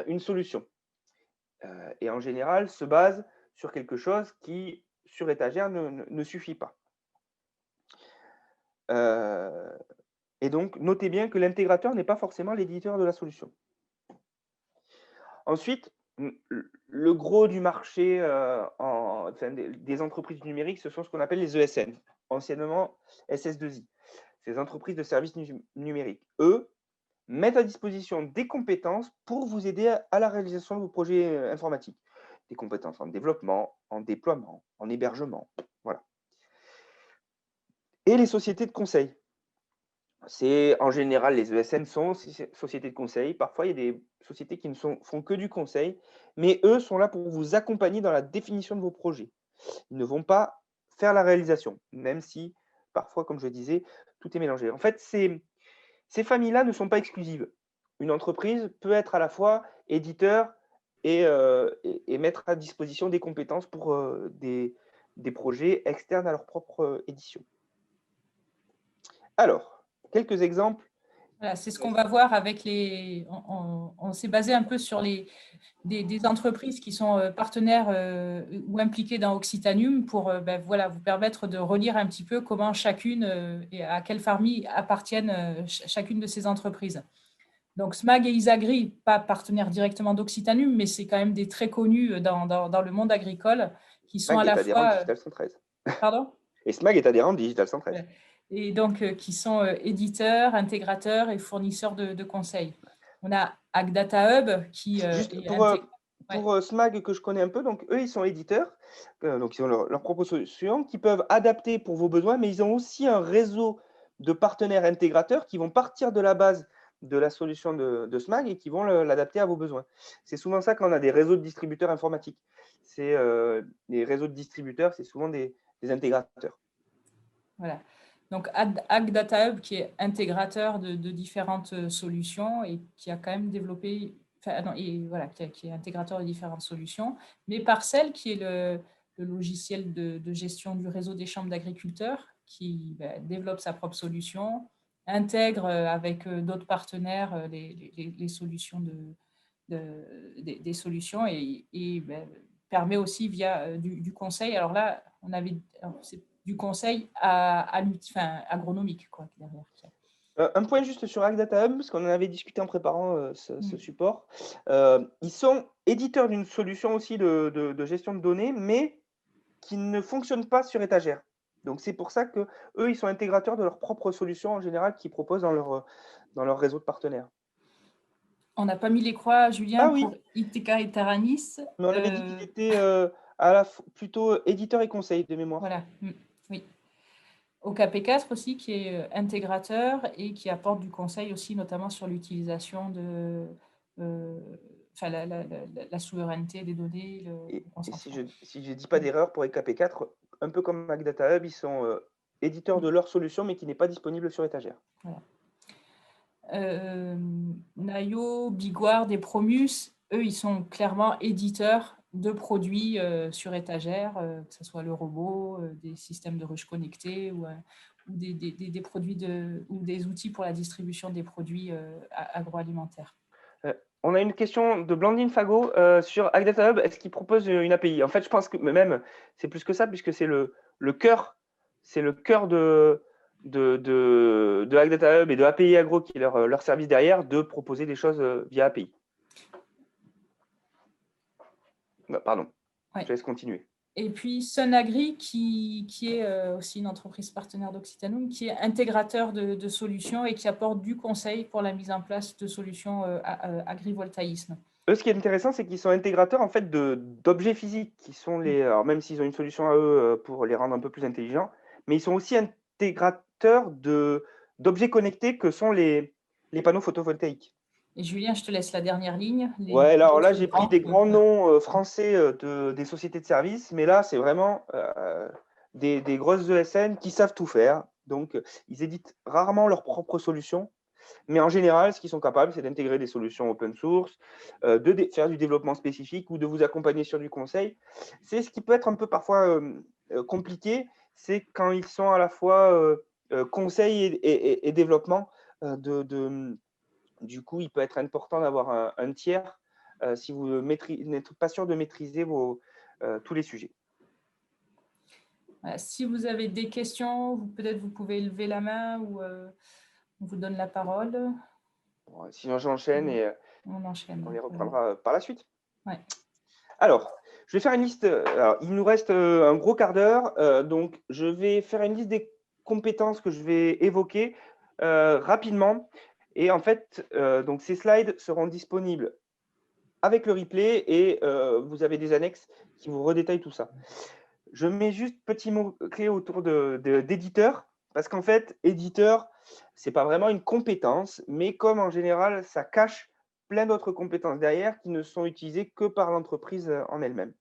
une solution. Et en général, se basent sur quelque chose qui, sur étagère, ne suffit pas. Et donc, notez bien que l'intégrateur n'est pas forcément l'éditeur de la solution. Ensuite, le gros du marché des entreprises du numérique, ce sont ce qu'on appelle les ESN, anciennement SS2I, ces entreprises de services numériques. Eux mettent à disposition des compétences pour vous aider à la réalisation de vos projets informatiques. Des compétences en développement, en déploiement, en hébergement, voilà. Et les sociétés de conseil. C'est en général, les ESN sont sociétés de conseil. Parfois, il y a des sociétés qui ne font que du conseil, mais eux sont là pour vous accompagner dans la définition de vos projets. Ils ne vont pas faire la réalisation, même si parfois, comme je disais, tout est mélangé. En fait, ces familles-là ne sont pas exclusives. Une entreprise peut être à la fois éditeur et mettre à disposition des compétences pour des projets externes à leur propre édition. Alors, quelques exemples. Voilà, c'est ce qu'on va voir avec les… On s'est basé un peu sur des entreprises qui sont partenaires ou impliquées dans Occitanium pour voilà, vous permettre de relire un petit peu comment chacune et à quelle famille appartiennent chacune de ces entreprises. Donc, SMAG et Isagri, pas partenaires directement d'Occitanium, mais c'est quand même des très connus dans le monde agricole qui sont SMAG à la est adhérent de fois… Digital 113. Pardon ? Et SMAG est adhérent de Digital 113. Et donc qui sont éditeurs, intégrateurs et fournisseurs de conseils. On a Agdata Hub qui Juste Ouais. pour SMAG que je connais un peu, donc eux, ils sont éditeurs, donc ils ont leur propre solution qui peuvent adapter pour vos besoins, mais ils ont aussi un réseau de partenaires intégrateurs qui vont partir de la base de la solution de SMAG et qui vont l'adapter à vos besoins. C'est souvent ça quand on a des réseaux de distributeurs informatiques. C'est les réseaux de distributeurs, c'est souvent des intégrateurs. Voilà. Donc, Ag Data Hub, qui est intégrateur de différentes solutions et qui a quand même développé, enfin, non, et voilà, qui est intégrateur de différentes solutions, mais Parcel, qui est le logiciel de gestion du réseau des chambres d'agriculteurs, qui développe sa propre solution, intègre avec d'autres partenaires les solutions des solutions et permet aussi via du conseil. Alors là, c'est du conseil agronomique, quoi, derrière. Un point juste sur AgData Hub, parce qu'on en avait discuté en préparant ce Mm. support. Ils sont éditeurs d'une solution aussi de gestion de données, mais qui ne fonctionne pas sur étagère. Donc c'est pour ça que eux, ils sont intégrateurs de leurs propres solutions en général qu'ils proposent dans leur réseau de partenaires. On n'a pas mis les croix, Julien, Ah oui, pour ITK et Taranis. mais on avait dit qu'ils étaient plutôt éditeurs et conseils de mémoire. Voilà, oui. Au KP4 aussi, qui est intégrateur et qui apporte du conseil aussi, notamment sur l'utilisation de la souveraineté des données, le Et consentement. si je dis pas d'erreur pour EKP4, un peu comme AgData Hub, ils sont éditeurs de leur solution, mais qui n'est pas disponible sur étagère. Voilà. Nayo, Bigward et Promus, eux, ils sont clairement éditeurs de produits sur étagère, que ce soit le robot, des systèmes de ruches connectés ou des produits ou des outils pour la distribution des produits agroalimentaires. On a une question de Blandine Fago sur AgData Hub. Est-ce qu'il propose une API? En fait, je pense que même c'est plus que ça, puisque c'est le cœur, de AgData Hub et de API Agro qui est leur service derrière, de proposer des choses via API. Pardon, Ouais. je laisse continuer. Et puis Sunagri, qui est aussi une entreprise partenaire d'Occitanum, qui est intégrateur de solutions et qui apporte du conseil pour la mise en place de solutions agrivoltaïsme. Eux, ce qui est intéressant, c'est qu'ils sont intégrateurs en fait d'objets physiques, qui sont alors même s'ils ont une solution à eux pour les rendre un peu plus intelligents, mais ils sont aussi intégrateurs d'objets connectés que sont les panneaux photovoltaïques. Et Julien, je te laisse la dernière ligne. Ouais, alors là, autres j'ai pris grands. des grands noms français des sociétés de services, mais là, c'est vraiment des grosses ESN qui savent tout faire. Donc, ils éditent rarement leurs propres solutions, mais en général, ce qu'ils sont capables, c'est d'intégrer des solutions open source, de faire du développement spécifique ou de vous accompagner sur du conseil. C'est ce qui peut être un peu parfois compliqué, c'est quand ils sont à la fois conseil et développement du coup, il peut être important d'avoir un tiers si vous n'êtes pas sûr de maîtriser tous les sujets. Voilà. Si vous avez des questions, peut-être vous pouvez lever la main ou on vous donne la parole. Bon, sinon, j'enchaîne et On enchaîne. on les reprendra par la suite. Ouais. Alors, je vais faire une liste. Alors, il nous reste un gros quart d'heure, donc je vais faire une liste des compétences que je vais évoquer rapidement. Et en fait, donc ces slides seront disponibles avec le replay et vous avez des annexes qui vous redétaillent tout ça. Je mets juste petit mot-clé autour d'éditeur, parce qu'en fait, éditeur, ce n'est pas vraiment une compétence, mais comme en général, ça cache plein d'autres compétences derrière qui ne sont utilisées que par l'entreprise en elle-même.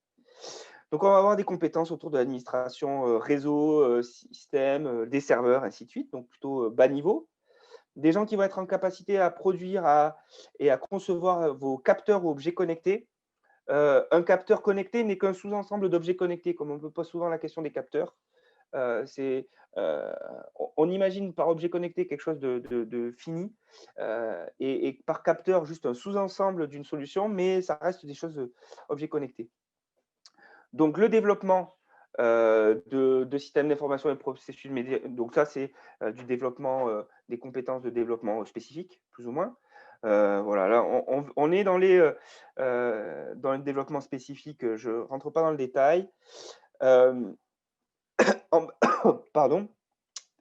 Donc, on va avoir des compétences autour de l'administration réseau, système, des serveurs, ainsi de suite, donc plutôt bas niveau. Des gens qui vont être en capacité à produire et à concevoir vos capteurs ou objets connectés. Un capteur connecté n'est qu'un sous-ensemble d'objets connectés, comme on me pose souvent la question des capteurs. On imagine par objet connecté quelque chose de fini et par capteur juste un sous-ensemble d'une solution, mais ça reste des choses objets connectés. Donc, le développement de systèmes d'information et processus médias, donc ça, c'est du développement, des compétences de développement spécifiques, plus ou moins. Voilà, là, on est dans le développement spécifique. Je ne rentre pas dans le détail. Pardon.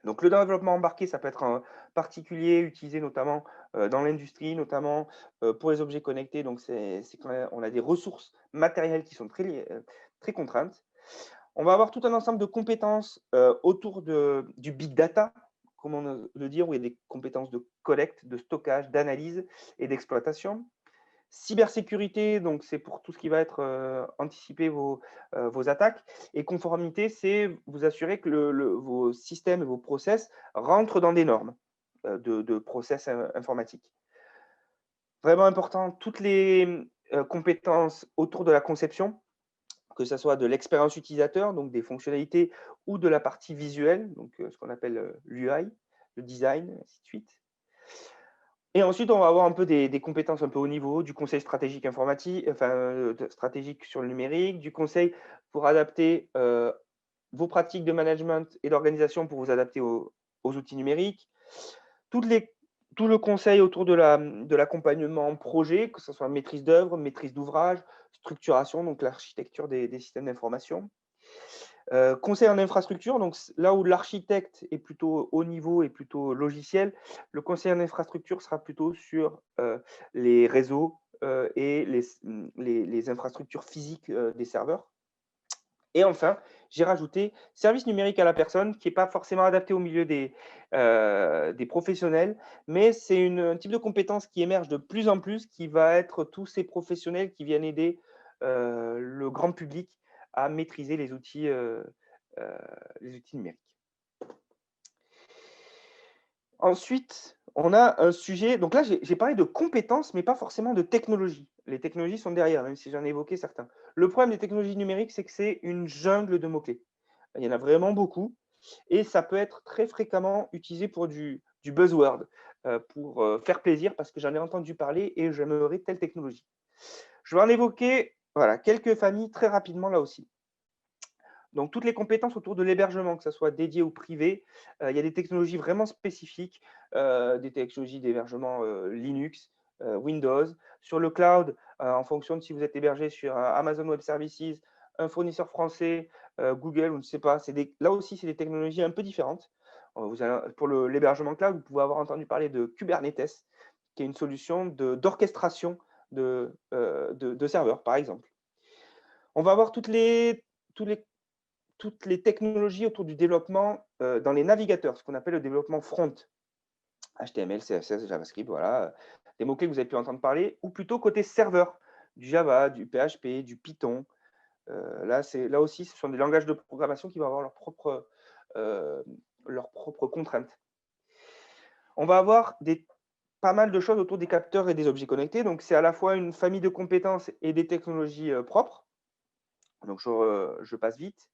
Donc le développement embarqué, ça peut être en particulier utilisé notamment, dans l'industrie, notamment, pour les objets connectés. Donc c'est quand même on a des ressources matérielles qui sont très contraintes. On va avoir tout un ensemble de compétences, autour du big data, comment le dire, où il y a des compétences de collecte, de stockage, d'analyse et d'exploitation. Cybersécurité, donc c'est pour tout ce qui va être, anticiper vos attaques, et conformité, c'est vous assurer que vos systèmes et vos process rentrent dans des normes, de process informatiques. Vraiment important, toutes les, compétences autour de la conception, que ça soit de l'expérience utilisateur, donc des fonctionnalités, ou de la partie visuelle, donc ce qu'on appelle, l'UI, le design, ainsi de suite. Et ensuite, on va avoir un peu des compétences un peu haut niveau, du conseil stratégique informatique, enfin, stratégique sur le numérique, du conseil pour adapter, vos pratiques de management et d'organisation pour vous adapter aux outils numériques. Toutes les Tout le conseil autour de l'accompagnement en projet, que ce soit maîtrise d'œuvre, maîtrise d'ouvrage, structuration, donc l'architecture des systèmes d'information. Conseil en infrastructure, donc là où l'architecte est plutôt haut niveau et plutôt logiciel, le conseil en infrastructure sera plutôt sur, les réseaux, et les infrastructures physiques, des serveurs. Et enfin, j'ai rajouté service numérique à la personne, qui est pas forcément adapté au milieu des professionnels, mais c'est un type de compétence qui émerge de plus en plus, qui va être tous ces professionnels qui viennent aider, le grand public à maîtriser heu, les outils numériques. Ensuite, on a un sujet, donc là, j'ai parlé de compétences, mais pas forcément de technologie. Les technologies sont derrière, même si j'en ai évoqué certains. Le problème des technologies numériques, c'est que c'est une jungle de mots-clés. Il y en a vraiment beaucoup, et ça peut être très fréquemment utilisé pour du buzzword, pour, faire plaisir parce que j'en ai entendu parler et j'aimerais telle technologie. Je vais en évoquer, voilà, quelques familles très rapidement là aussi. Donc toutes les compétences autour de l'hébergement, que ça soit dédié ou privé, il y a des technologies vraiment spécifiques, des technologies d'hébergement, Linux, Windows. Sur le cloud, en fonction de si vous êtes hébergé sur Amazon Web Services, un fournisseur français, Google ou je ne sais pas, là aussi, c'est des technologies un peu différentes. Vous allez pour l'hébergement cloud, vous pouvez avoir entendu parler de Kubernetes, qui est une solution d'orchestration de serveurs, par exemple. On va avoir tous les toutes les technologies autour du développement, dans les navigateurs, ce qu'on appelle le développement front, HTML, CSS, JavaScript, voilà, des mots-clés que vous avez pu entendre parler, ou plutôt côté serveur, du Java, du PHP, du Python. Là aussi, ce sont des langages de programmation qui vont avoir heu, leurs propres contraintes. On va avoir pas mal de choses autour des capteurs et des objets connectés, donc c'est à la fois une famille de compétences et des technologies, propres. Donc je passe vite.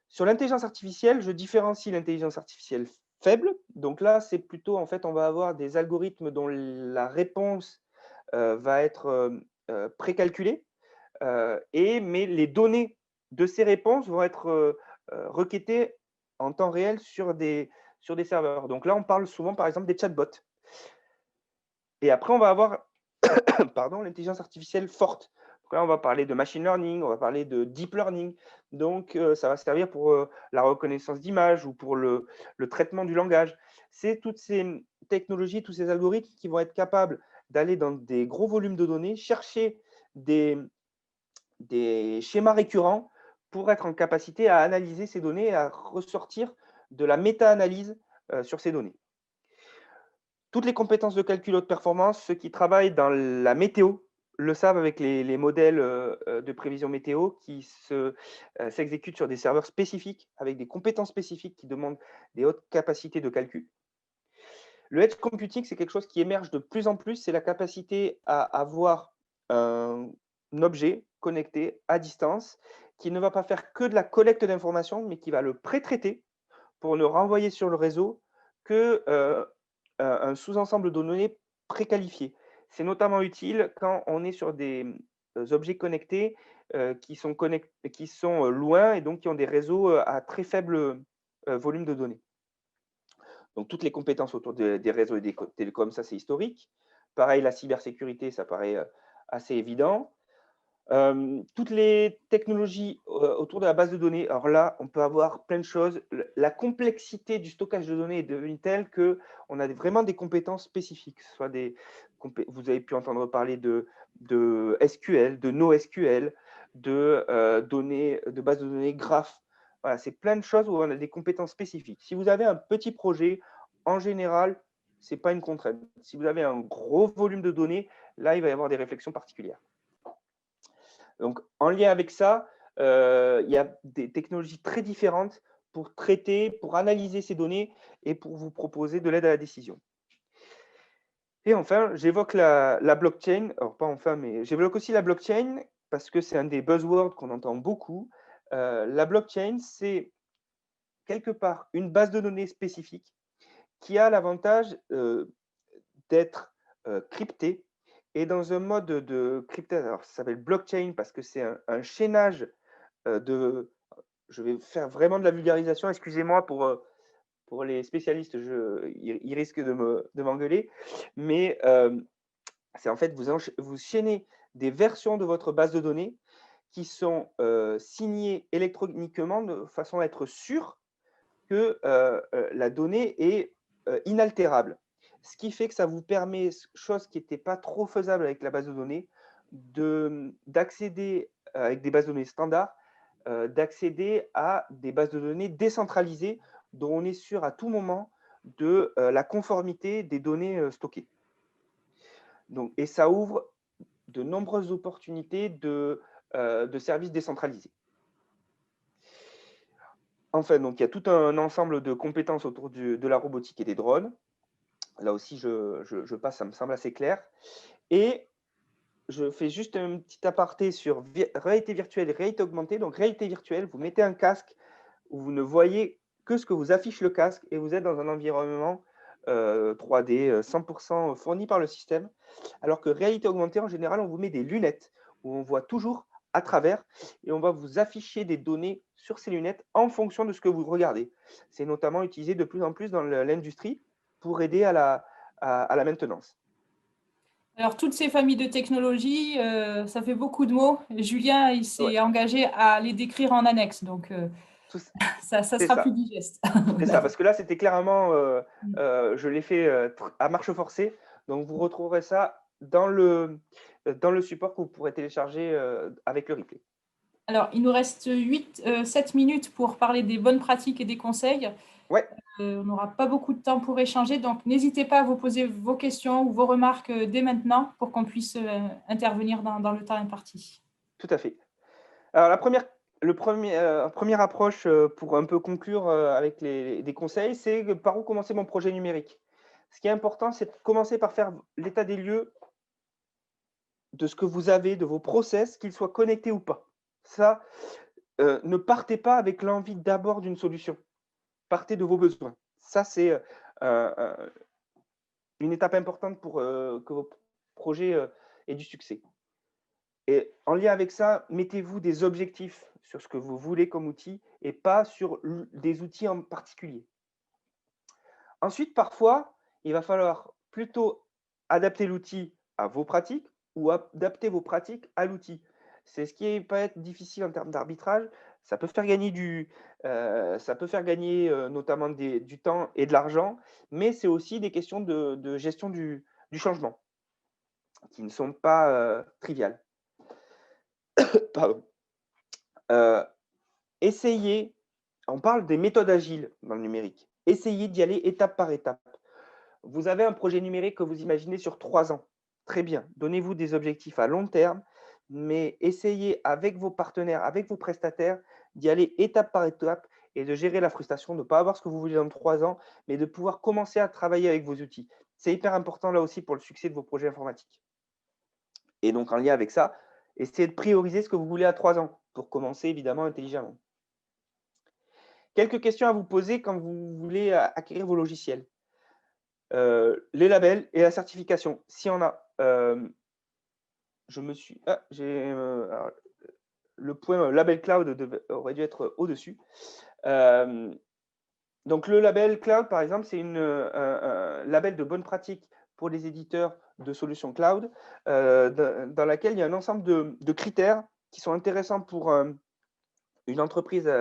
Sur l'intelligence artificielle, je différencie l'intelligence artificielle faible. Donc là, c'est plutôt, en fait, on va avoir des algorithmes dont la réponse, va être, précalculée, mais les données de ces réponses vont être, requêtées en temps réel sur des serveurs. Donc là, on parle souvent, par exemple, des chatbots. Et après, on va avoir pardon, l'intelligence artificielle forte. Donc là, on va parler de machine learning, on va parler de deep learning. Donc, ça va servir pour, la reconnaissance d'images ou pour le traitement du langage. C'est toutes ces, technologies, tous ces algorithmes qui vont être capables d'aller dans des gros volumes de données, chercher des des schémas récurrents pour être en capacité à analyser ces données et à ressortir de la méta-analyse, sur ces données. Toutes les compétences de calcul haute performance, ceux qui travaillent dans la météo le savent avec les modèles, de prévision météo qui s'exécutent sur des serveurs spécifiques, avec des compétences spécifiques qui demandent des hautes capacités de calcul. Le edge computing, c'est quelque chose qui émerge de plus en plus, c'est la capacité à avoir un objet connecté à distance qui ne va pas faire que de la collecte d'informations, mais qui va le pré-traiter pour ne renvoyer sur le réseau que, un sous-ensemble de données préqualifiées. C'est notamment utile quand on est sur des, objets connectés, qui sont, loin et donc qui ont des réseaux, à très faible, volume de données. Donc toutes les compétences autour des réseaux et des télécoms, ça c'est historique. Pareil, la cybersécurité, ça paraît, assez évident. Toutes les technologies autour de la base de données, alors là, on peut avoir plein de choses. La complexité du stockage de données est devenue telle qu'on a vraiment des compétences spécifiques, soit vous avez pu entendre parler de SQL, de NoSQL, de bases de données graphes. Voilà, c'est plein de choses où on a des compétences spécifiques. Si vous avez un petit projet, en général, ce n'est pas une contrainte. Si vous avez un gros volume de données, là, il va y avoir des réflexions particulières. Donc, en lien avec ça, il y a des technologies très différentes pour traiter, pour analyser ces données et pour vous proposer de l'aide à la décision. Et enfin, j'évoque la blockchain. Alors, pas enfin, mais j'évoque aussi la blockchain parce que c'est un des buzzwords qu'on entend beaucoup. La blockchain, c'est quelque part une base de données spécifique qui a l'avantage d'être cryptée et dans un mode de cryptage. Alors, ça s'appelle blockchain parce que c'est un chaînage je vais faire vraiment de la vulgarisation, excusez-moi pour les spécialistes, ils risquent de m'engueuler, mais c'est en fait, vous chaînez des versions de votre base de données qui sont signées électroniquement de façon à être sûr que la donnée est inaltérable. Ce qui fait que ça vous permet, chose qui n'était pas trop faisable avec la base de données, d'accéder avec des bases de données standards, d'accéder à des bases de données décentralisées dont on est sûr à tout moment de la conformité des données stockées. Donc, et ça ouvre de nombreuses opportunités de services décentralisés. Enfin, donc, il y a tout un ensemble de compétences autour de la robotique et des drones. Là aussi, je passe, ça me semble assez clair. Et je fais juste un petit aparté sur réalité virtuelle et réalité augmentée. Donc, réalité virtuelle, vous mettez un casque où vous ne voyez que ce que vous affiche le casque et vous êtes dans un environnement 3D 100% fourni par le système. Alors que réalité augmentée, en général, on vous met des lunettes où on voit toujours à travers et on va vous afficher des données sur ces lunettes en fonction de ce que vous regardez. C'est notamment utilisé de plus en plus dans l'industrie pour aider à la maintenance. Alors, toutes ces familles de technologies, ça fait beaucoup de mots. Julien, il Ouais, s'est engagé à les décrire en annexe, donc ça c'est sera plus ça. digeste. C'est ça, parce que là, c'était clairement, je l'ai fait à marche forcée. Donc, vous retrouverez ça dans le support que vous pourrez télécharger avec le replay. Alors, il nous reste 7 minutes pour parler des bonnes pratiques et des conseils. Ouais, On n'aura pas beaucoup de temps pour échanger, donc n'hésitez pas à vous poser vos questions ou vos remarques dès maintenant pour qu'on puisse intervenir dans le temps imparti. tout à fait. Alors, première approche pour un peu conclure avec des conseils, c'est par où commencer mon projet numérique. Ce qui est important, c'est de commencer par faire l'état des lieux de ce que vous avez, de vos process, qu'ils soient connectés ou pas. Ça, ne partez pas avec l'envie d'abord d'une solution. Partez de vos besoins. Ça, c'est une étape importante pour que vos projets aient du succès. Et en lien avec ça, mettez-vous des objectifs sur ce que vous voulez comme outil et pas sur des outils en particulier. Ensuite, parfois, il va falloir plutôt adapter l'outil à vos pratiques ou adapter vos pratiques à l'outil. C'est ce qui peut être difficile en termes d'arbitrage. Ça peut faire gagner notamment du temps et de l'argent, mais c'est aussi des questions de gestion du changement qui ne sont pas triviales. Pardon. Euh, Essayez, on parle des méthodes agiles dans le numérique. Essayez d'y aller étape par étape. Vous avez un projet numérique que vous imaginez sur 3 ans. Très bien. Donnez-vous des objectifs à long terme, mais essayez avec vos partenaires, avec vos prestataires, d'y aller étape par étape et de gérer la frustration, de ne pas avoir ce que vous voulez dans 3 ans, mais de pouvoir commencer à travailler avec vos outils. C'est hyper important là aussi pour le succès de vos projets informatiques. Et donc, en lien avec ça, essayez de prioriser ce que vous voulez à 3 ans pour commencer évidemment intelligemment. Quelques questions à vous poser quand vous voulez acquérir vos logiciels. Les labels et la certification, s'il y en a. Le point label cloud aurait dû être au-dessus. Donc le label cloud, par exemple, c'est un label de bonne pratique pour les éditeurs de solutions cloud, dans laquelle il y a un ensemble de critères qui sont intéressants pour une entreprise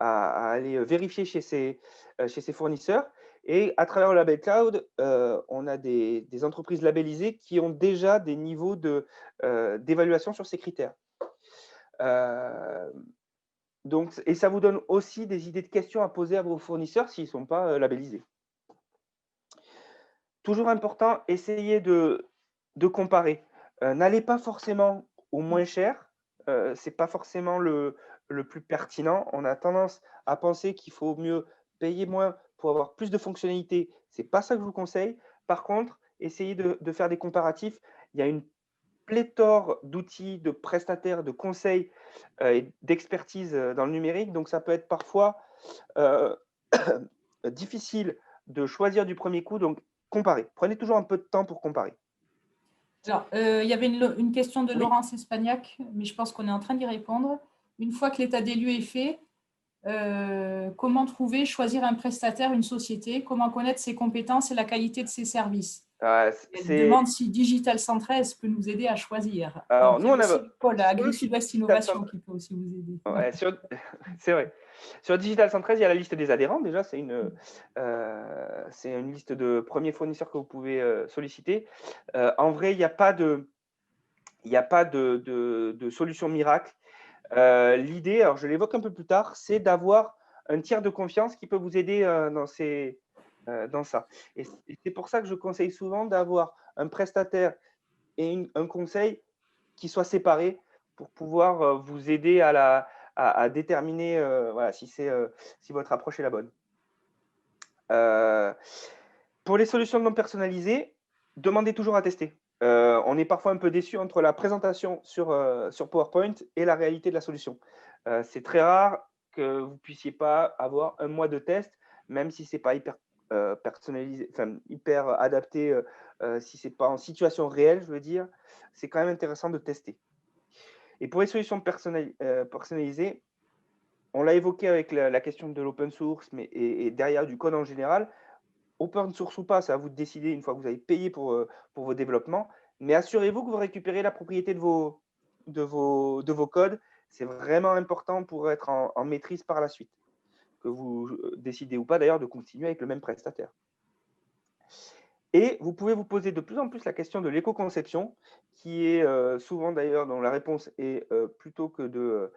à aller vérifier chez ses fournisseurs. Et à travers le label cloud, on a des entreprises labellisées qui ont déjà des niveaux d'évaluation sur ces critères. Donc, et ça vous donne aussi des idées de questions à poser à vos fournisseurs s'ils ne sont pas labellisés. Toujours important, essayez de comparer. N'allez pas forcément au moins cher, ce n'est pas forcément le plus pertinent. On a tendance à penser qu'il faut mieux payer moins pour avoir plus de fonctionnalités. Ce n'est pas ça que je vous conseille. Par contre, essayez de faire des comparatifs. Il y a une pléthore d'outils, de prestataires, de conseils et d'expertise dans le numérique. Donc, ça peut être parfois euh, difficile de choisir du premier coup. Donc, comparez. Prenez toujours un peu de temps pour comparer. Alors, il y avait une question de Oui. Laurence Espagnac, mais je pense qu'on est en train d'y répondre. Une fois que l'état des lieux est fait, comment trouver, choisir un prestataire, une société, comment connaître ses compétences et la qualité de ses services? Elle demande si Digital 113 peut nous aider à choisir. Alors, Donc, nous, il y a on a aussi le pôle sur le site Agri-Sud-Ouest Digital Innovation 113, qui peut aussi vous aider. ouais, c'est vrai. Sur Digital 113, il y a la liste des adhérents. Déjà, c'est une liste de premiers fournisseurs que vous pouvez solliciter. En vrai, il n'y a pas de solution miracle. L'idée, alors je l'évoque un peu plus tard, c'est d'avoir un tiers de confiance qui peut vous aider dans ça. Et c'est pour ça que je conseille souvent d'avoir un prestataire et un conseil qui soient séparés pour pouvoir vous aider à déterminer voilà, si votre approche est la bonne. Pour les solutions non personnalisées, demandez toujours à tester. On est parfois un peu déçu entre la présentation sur PowerPoint et la réalité de la solution. C'est très rare que vous ne puissiez pas avoir un mois de test, même si ce n'est pas hyper personnalisé, enfin, hyper adapté, si ce n'est pas en situation réelle, je veux dire, c'est quand même intéressant de tester. Et pour les solutions personnalisées, on l'a évoqué avec la question de l'open source et derrière du code en général. Open source ou pas, c'est à vous de décider une fois que vous avez payé pour vos développements. Mais assurez-vous que vous récupérez la propriété de vos codes. C'est vraiment important pour être en maîtrise par la suite. Que vous décidez ou pas d'ailleurs de continuer avec le même prestataire. Et vous pouvez vous poser de plus en plus la question de l'éco-conception, qui est souvent d'ailleurs dont la réponse est plutôt que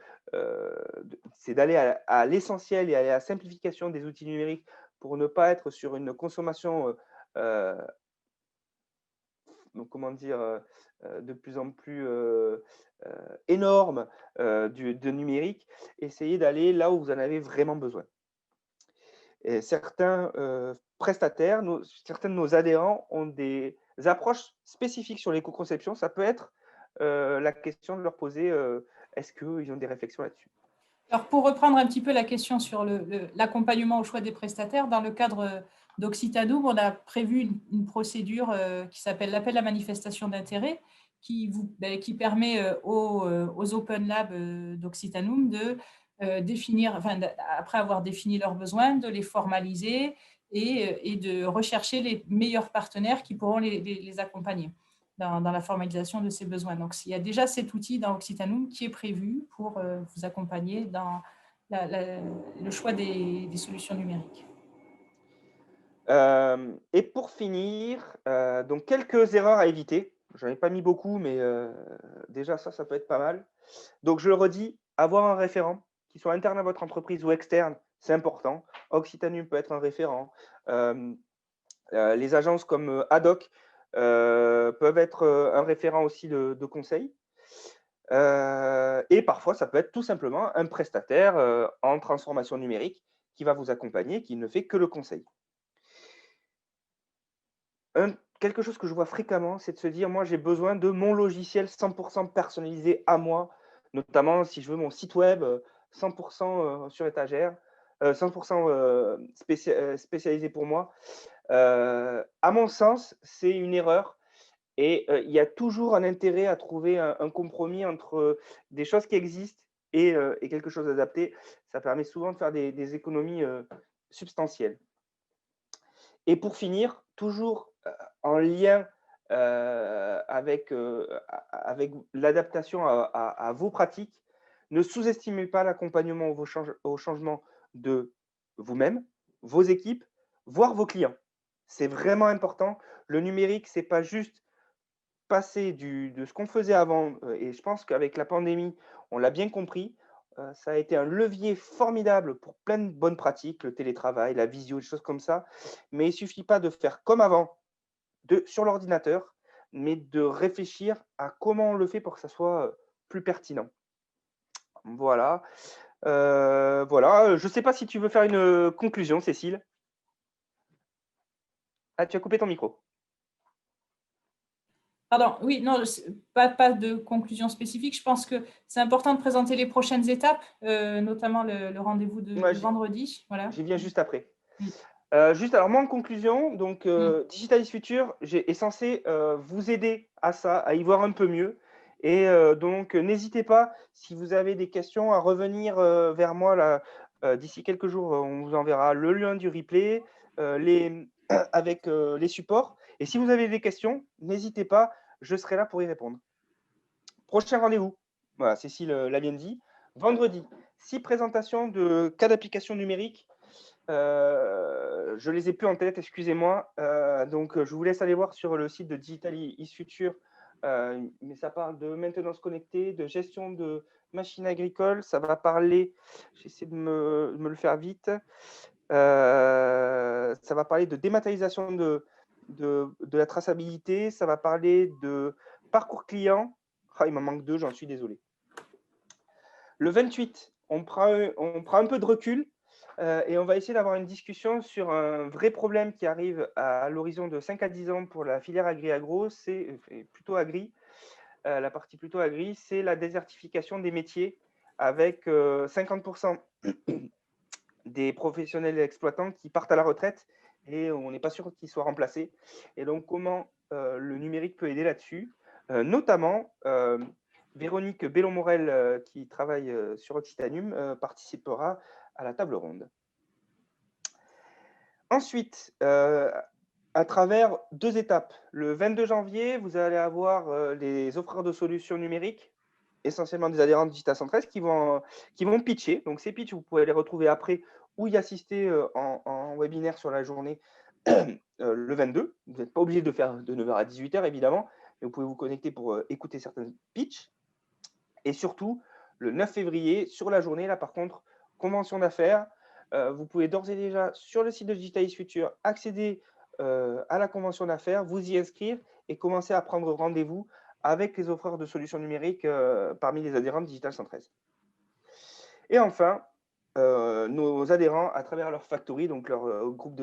c'est d'aller à l'essentiel et à la simplification des outils numériques pour ne pas être sur une consommation donc comment dire, de plus en plus énorme de numérique. Essayez d'aller là où vous en avez vraiment besoin. Et certains prestataires, certains de nos adhérents ont des approches spécifiques sur l'éco-conception. Ça peut être la question de leur poser est-ce qu'ils ont des réflexions là-dessus? Alors, pour reprendre un petit peu la question sur l'accompagnement au choix des prestataires, dans le cadre d'Occitanoum, on a prévu une procédure qui s'appelle l'appel à manifestation d'intérêt, qui permet aux Open Labs d'Occitanoum de définir, enfin, après avoir défini leurs besoins, de les formaliser et de rechercher les meilleurs partenaires qui pourront les accompagner dans la formalisation de ces besoins. Donc, il y a déjà cet outil dans Occitanoum qui est prévu pour vous accompagner dans le choix des solutions numériques. Et pour finir, donc quelques erreurs à éviter. J'en ai pas mis beaucoup, mais déjà ça peut être pas mal. Donc je le redis, avoir un référent, qu'il soit interne à votre entreprise ou externe, c'est important. Occitanium peut être un référent. Les agences comme Haddock peuvent être un référent aussi de conseil. Et parfois, ça peut être tout simplement un prestataire en transformation numérique qui va vous accompagner, qui ne fait que le conseil. Quelque chose que je vois fréquemment, c'est de se dire, moi, j'ai besoin de mon logiciel 100% personnalisé à moi, notamment si je veux mon site web 100% sur étagère, 100% spécialisé pour moi. À mon sens, c'est une erreur et il y a toujours un intérêt à trouver un compromis entre des choses qui existent et quelque chose d'adapté. Ça permet souvent de faire des économies substantielles. Et pour finir, toujours en lien avec, avec l'adaptation à vos pratiques. Ne sous-estimez pas l'accompagnement au changement de vous-même, vos équipes, voire vos clients. C'est vraiment important. Le numérique, c'est pas juste passer de ce qu'on faisait avant, et je pense qu'avec la pandémie, on l'a bien compris, ça a été un levier formidable pour plein de bonnes pratiques, le télétravail, la visio, des choses comme ça. Mais il suffit pas de faire comme avant, sur l'ordinateur, mais de réfléchir à comment on le fait pour que ça soit, plus pertinent. Voilà, voilà, je ne sais pas si tu veux faire une, conclusion, Cécile? Ah, tu as coupé ton micro. Pardon, oui, non, pas de conclusion spécifique. Je pense que c'est important de présenter les prochaines étapes, notamment le rendez-vous Ouais, de vendredi. Voilà. j'y viens juste après. Mm. Juste alors moi en conclusion, donc Mm. Digitalis Future est censé, vous aider à ça, à y voir un peu mieux et donc n'hésitez pas si vous avez des questions à revenir, vers moi là, d'ici quelques jours, on vous enverra le lien du replay, les avec, les supports et si vous avez des questions, n'hésitez pas, je serai là pour y répondre. Prochain rendez-vous, voilà, Cécile, l'a bien dit, vendredi, 6 présentations de cas d'application numérique. Je les ai plus en tête, excusez-moi. Donc, je vous laisse aller voir sur le site de Digital is Future, mais ça parle de maintenance connectée, de gestion de machines agricoles. Ça va parler, j'essaie de me le faire vite. Ça va parler de dématérialisation de la traçabilité. Ça va parler de parcours client. Ah, il m'en manque deux, j'en suis désolé. Le 28, on prend un peu de recul et on va essayer d'avoir une discussion sur un vrai problème qui arrive à l'horizon de 5 à 10 ans pour la filière agri-agro, c'est plutôt agri, la partie plutôt agri, c'est la désertification des métiers avec 50% des professionnels exploitants qui partent à la retraite et on n'est pas sûr qu'ils soient remplacés. Et donc, comment le numérique peut aider là-dessus? Notamment, Véronique Bellon-Morel, qui travaille sur Occitanium, participera à la table ronde. Ensuite, à travers deux étapes. Le 22 janvier, vous allez avoir les offreurs de solutions numériques, essentiellement des adhérents de Digital 113, qui vont pitcher. Donc, ces pitchs, vous pouvez les retrouver après ou y assister en webinaire sur la journée le 22. Vous n'êtes pas obligé de faire de 9h à 18h, évidemment, mais vous pouvez vous connecter pour écouter certains pitchs. Et surtout, le 9 février, sur la journée, là par contre, convention d'affaires. Vous pouvez d'ores et déjà, sur le site de Digitalis Future, accéder à la convention d'affaires, vous y inscrire et commencer à prendre rendez-vous avec les offreurs de solutions numériques parmi les adhérents de Digital 113. Et enfin, nos adhérents, à travers leur factory, donc leur groupe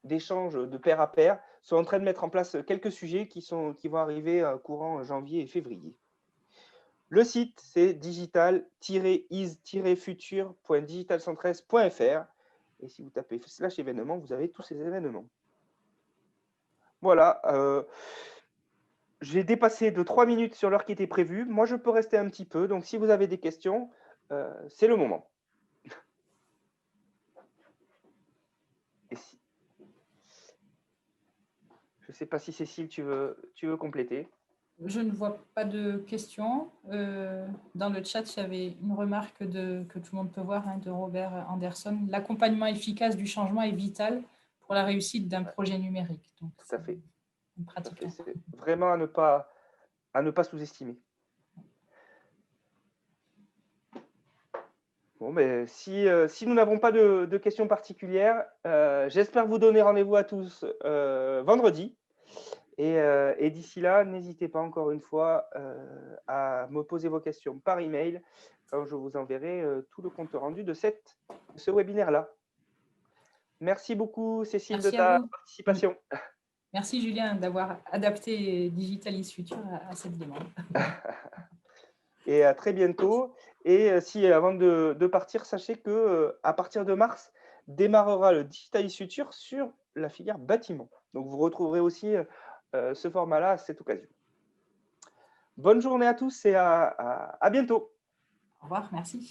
d'échange de pair à pair, sont en train de mettre en place quelques sujets qui vont arriver courant janvier et février. Le site, c'est digital-is-future.digital113.fr. Et si vous tapez /événements, vous avez tous ces événements. Voilà. J'ai dépassé de 3 minutes sur l'heure qui était prévue. Moi, je peux rester un petit peu. Donc, si vous avez des questions, c'est le moment. Je ne sais pas si Cécile, tu veux compléter. Je ne vois pas de questions. Dans le chat, il y avait une remarque que tout le monde peut voir de Robert Anderson. L'accompagnement efficace du changement est vital pour la réussite d'un projet numérique. Donc, tout à fait. C'est vraiment à ne pas sous-estimer. Bon, mais si nous n'avons pas de questions particulières, j'espère vous donner rendez-vous à tous vendredi. Et d'ici là, n'hésitez pas encore une fois à me poser vos questions par email quand je vous enverrai tout le compte rendu de ce webinaire-là. Merci beaucoup, Cécile, Merci de à ta vous. participation. Merci, Julien, d'avoir adapté Digitalis Future à cette demande. Et à très bientôt. Et avant de partir, sachez que à partir de mars, démarrera le Digitalis Future sur la filière bâtiment. Donc, vous retrouverez aussi ce format-là à cette occasion. Bonne journée à tous et à bientôt. Au revoir, merci.